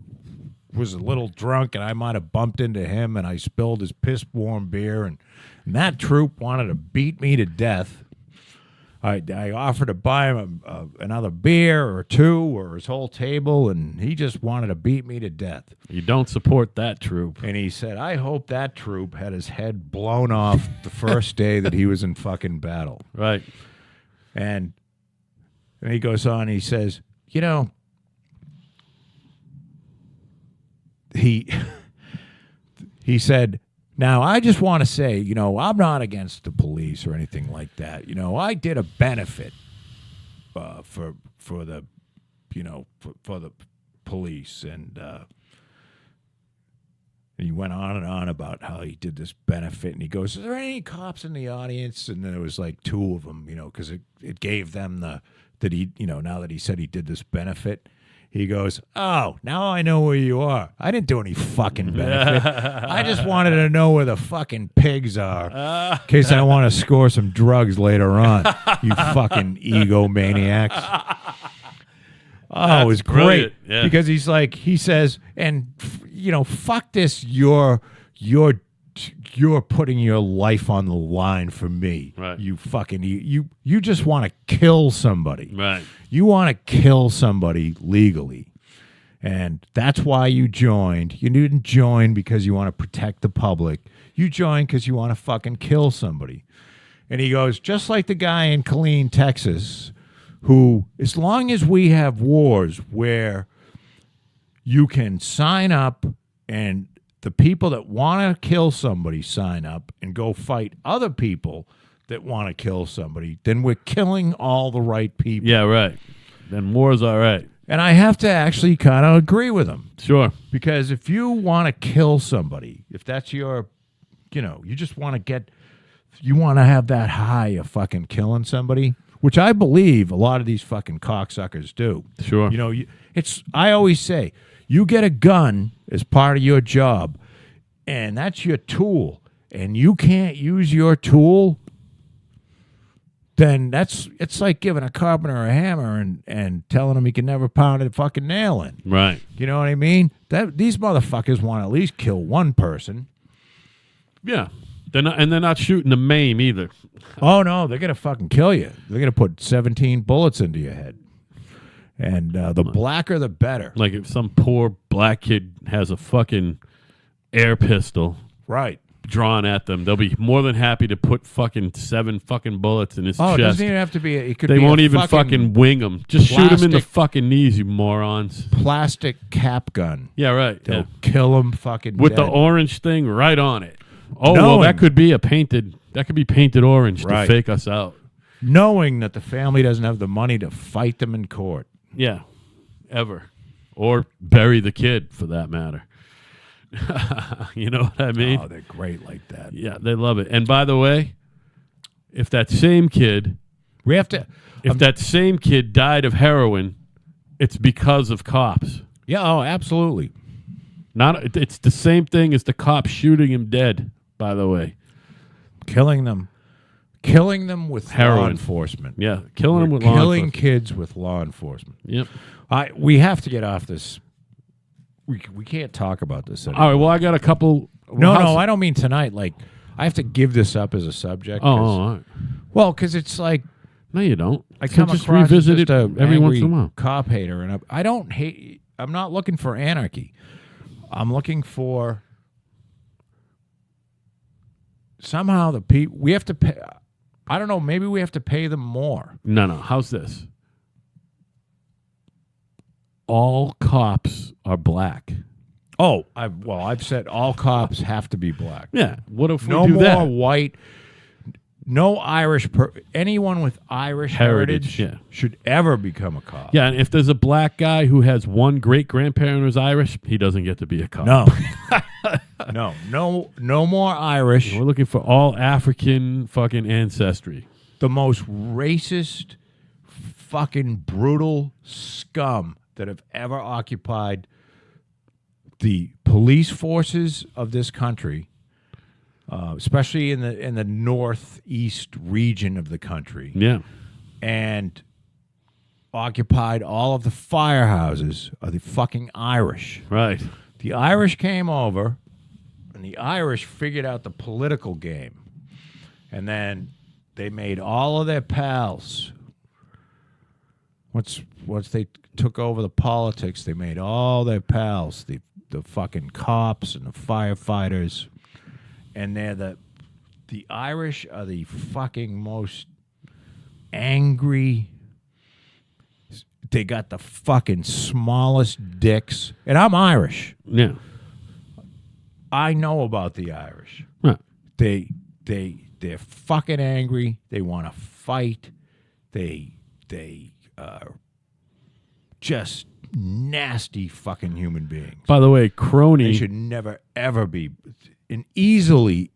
was a little drunk, and I might have bumped into him, and I spilled his piss-warm beer, and that troop wanted to beat me to death. I offered to buy him another beer or two or his whole table, and he just wanted to beat me to death. You don't support that troop. And he said, I hope that troop had his head blown off the first day that he was in fucking battle. Right. And he goes on, he says, he said, now, I just want to say, I'm not against the police or anything like that. I did a benefit for the police, and he went on and on about how he did this benefit, and he goes, "Is there any cops in the audience?" And there was like two of them, because it gave them now that he said he did this benefit. He goes, "Oh, now I know where you are. I didn't do any fucking benefit. I just wanted to know where the fucking pigs are in case I want to score some drugs later on, you fucking egomaniacs." Oh, it was great. Yeah. Because he says, and fuck this, you're putting your life on the line for me. Right. You fucking you just want to kill somebody. Right. You want to kill somebody legally. And that's why you joined. You didn't join because you want to protect the public. You joined because you want to fucking kill somebody. And he goes, just like the guy in Killeen, Texas, who, as long as we have wars where you can sign up and the people that want to kill somebody sign up and go fight other people that want to kill somebody, then we're killing all the right people. Yeah, right. Then war's all right. And I have to actually kind of agree with him. Sure. Because if you want to kill somebody, if that's your, you just want to have that high of fucking killing somebody, which I believe a lot of these fucking cocksuckers do. Sure. I always say, you get a gun as part of your job, and that's your tool, and you can't use your tool, then it's like giving a carpenter a hammer and telling him he can never pound a fucking nail in. Right. You know what I mean? These motherfuckers want to at least kill one person. Yeah. They're not shooting to maim either. Oh, no, they're going to fucking kill you. They're going to put 17 bullets into your head. And the blacker, the better. Like if some poor black kid has a fucking air pistol Right. drawn at them, they'll be more than happy to put fucking 7 fucking bullets in his chest. It doesn't even have to be. It could They be won't a even fucking wing him. Just shoot him in the fucking knees, you morons. plastic cap gun. Yeah, right. They'll Yeah. kill him fucking With dead. the orange thing right on it. Oh, well, Knowing- that could be painted orange Right. to fake us out. Knowing that the family doesn't have the money to fight them in court. Yeah, ever. Or bury the kid, for that matter. You know what I mean? Oh, they're great like that. Yeah, they love it. And by the way, if that same kid We have to. that same kid died of heroin, it's because of cops. Yeah. Oh, absolutely. It's the same thing as the cops shooting him dead, by the way. Killing them with law Heroin. enforcement. Yeah, killing him with Killing law enforcement. kids with law enforcement. Yep. We have to get off this. We can't talk about this anymore. All right, well, I got a couple. No, I don't mean tonight. Like, I have to give this up as a subject. Oh, all right. Well, because it's like No, you don't. I So come just across revisit just it a every once angry in a while. cop hater, and I don't hate. I'm not looking for anarchy. I'm looking for somehow the people. We have to pay. I don't know. Maybe we have to pay them more. No. How's this? All cops are black. Oh, I've said all cops have to be black. Yeah. What if we No do more that? white. no Irish anyone with Irish heritage yeah. should ever become a cop. Yeah, and if there's a black guy who has one great-grandparent who's Irish, he doesn't get to be a cop. No. no more Irish. We're looking for all African fucking ancestry. The most racist, fucking brutal scum that have ever occupied the police forces of this country, especially in the northeast region of the country. Yeah. And occupied all of the firehouses are the fucking Irish. Right. The Irish came over, and the Irish figured out the political game. And then they made all of their pals. Once they took over the politics, they made all their pals, the fucking cops and the firefighters. And they're the Irish are the fucking most angry. They got the fucking smallest dicks. And I'm Irish. Yeah. I know about the Irish. Right. They're fucking angry. They want to fight. They are just nasty fucking human beings. By the way, crony. They should never ever be easily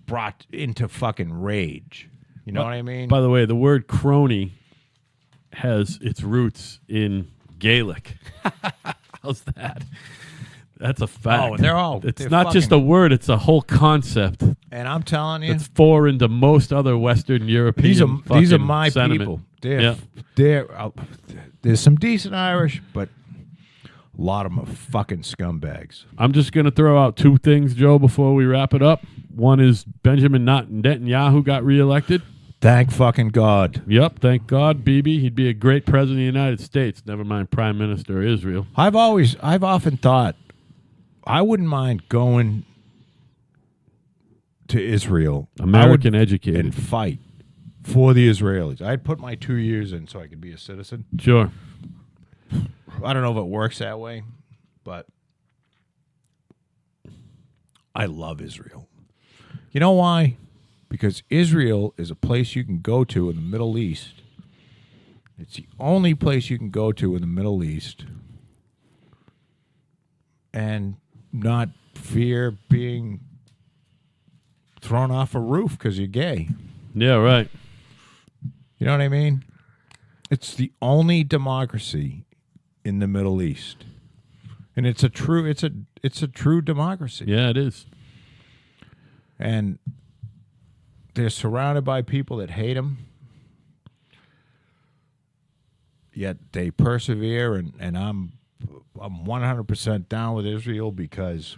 brought into fucking rage. You know what I mean? By the way, the word crony has its roots in Gaelic. How's that? That's a fact. Oh, and it's they're not just a word, it's a whole concept. And I'm telling you, it's foreign to most other Western European these are my sentiment. people. There's some decent Irish, but a lot of them are fucking scumbags. I'm just going to throw out two things, Joe, before we wrap it up. One is Benjamin Netanyahu got reelected. Thank fucking God. Yep, thank God, Bibi. He'd be a great president of the United States, never mind Prime Minister of Israel. I've often thought I wouldn't mind going to Israel, American educated, and fight for the Israelis. I'd put my 2 years in so I could be a citizen. Sure. I don't know if it works that way, but I love Israel. You know why? Because Israel is a place you can go to in the Middle East. It's the only place you can go to in the Middle East and not fear being thrown off a roof because you're gay. Yeah, right. You know what I mean? It's the only democracy in the Middle East, and it's a true democracy. Yeah, it is. And they're surrounded by people that hate them, yet they persevere. And I'm 100% down with Israel because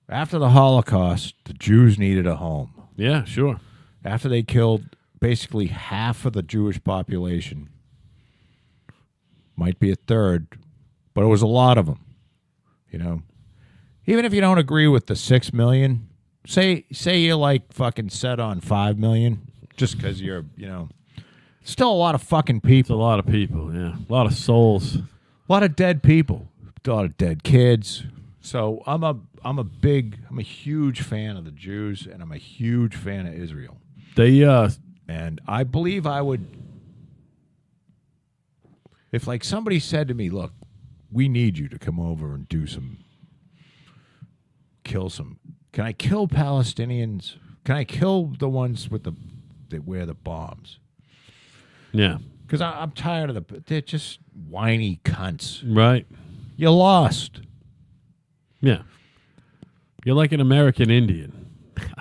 after the Holocaust, the Jews needed a home. Yeah, sure. After they killed basically half of the Jewish population, might be a third, but it was a lot of them. You know, even if you don't agree with the 6 million, say you're like fucking set on 5 million, just because you're, still a lot of fucking It's people. a lot of people, yeah. A lot of souls. A lot of dead people, a lot of dead kids. So I'm a huge fan of the Jews, and I'm a huge fan of Israel. And I believe I would, if like somebody said to me, look, we need you to come over and kill some. Can I kill Palestinians? Can I kill the ones that wear the bombs? Yeah. Because I'm tired of they're just whiny cunts. Right. You lost. Yeah. You're like an American Indian.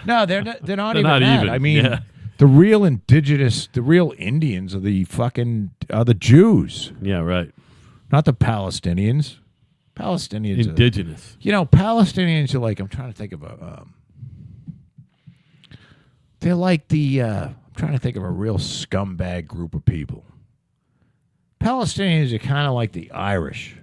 No, they're not They're even not that. even, I mean, yeah. the real Indians are the Jews, Yeah, right. not the Palestinians. Palestinians Indigenous. Palestinians are like, I'm trying to think of they're like I'm trying to think of a real scumbag group of people. Palestinians are kind of like the Irish.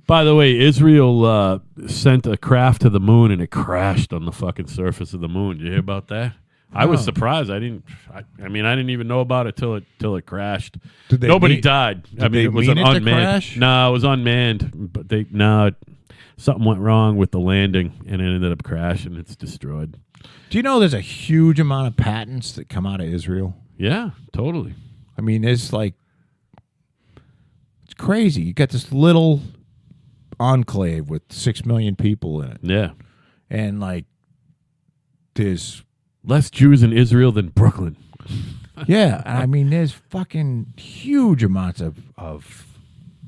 By the way, Israel sent a craft to the moon and it crashed on the fucking surface of the moon. Did you hear about that? I was surprised. I didn't even know about it till it crashed. Nobody died. Did they it was mean an it to unmanned crash? No, it was unmanned. But something went wrong with the landing and it ended up crashing. It's destroyed. Do you know there's a huge amount of patents that come out of Israel? Yeah, totally. I mean, it's like, it's crazy. You got this little enclave with 6 million people in it. Yeah. And like, there's, Less Jews in Israel than Brooklyn. yeah, I mean, there's fucking huge amounts of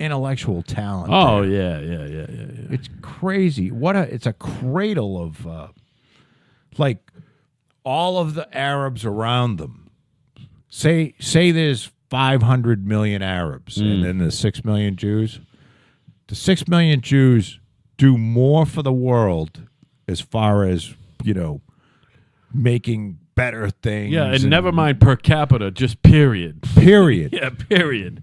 intellectual talent. Oh, there. yeah. It's crazy. It's a cradle of, like, all of the Arabs around them. Say there's 500 million Arabs and then there's 6 million Jews. The 6 million Jews do more for the world as far as, making better things. Yeah, and never mind per capita, just period. Period. Yeah, period.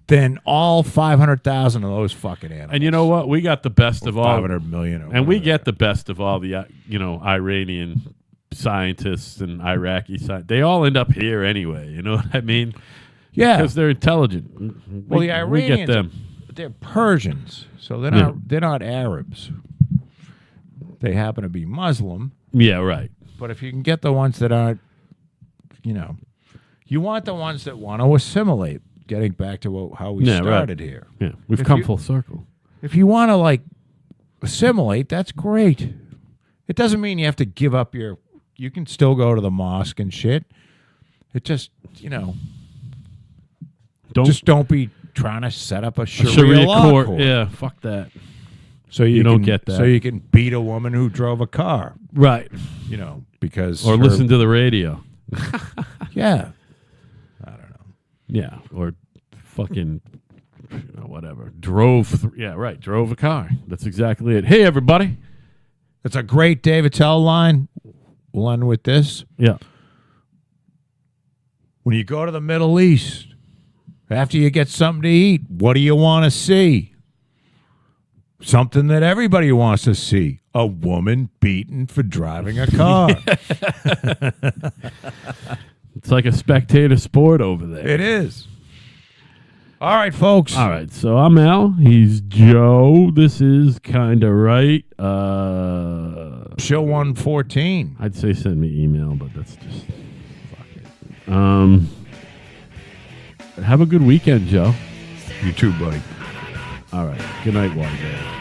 Than all 500,000 of those fucking animals. And you know what? We got the best of all. 500 million. And we get the best of all the, Iranian scientists and Iraqi scientists. They all end up here anyway. You know what I mean? Yeah. Because they're intelligent. Well, the Iranians, we get them. They're Persians, so they're not Arabs. They happen to be Muslim. Yeah, right. But if you can get the ones that aren't, you want the ones that want to assimilate. Getting back to how we started here. Yeah, we've come full circle. If you want to assimilate, that's great. It doesn't mean you have to give up you can still go to the mosque and shit. It just, don't be trying to set up a Sharia law court. Yeah, fuck that. So you don't get that. So you can beat a woman who drove a car. Right. Because listen to the radio. Yeah. I don't know. Yeah, or fucking whatever. Drove a car. That's exactly it. Hey, everybody. It's a great David Tell line. We'll end with this. Yeah. When you go to the Middle East, after you get something to eat, what do you want to see? Something that everybody wants to see. A woman beaten for driving a car. It's like a spectator sport over there. It is. All right, folks. All right, so I'm Al. He's Joe. This is Kinda Right. Show 114. I'd say send me email, but that's just fuck it. Have a good weekend, Joe. You too, buddy. All right. Good night, Watergate.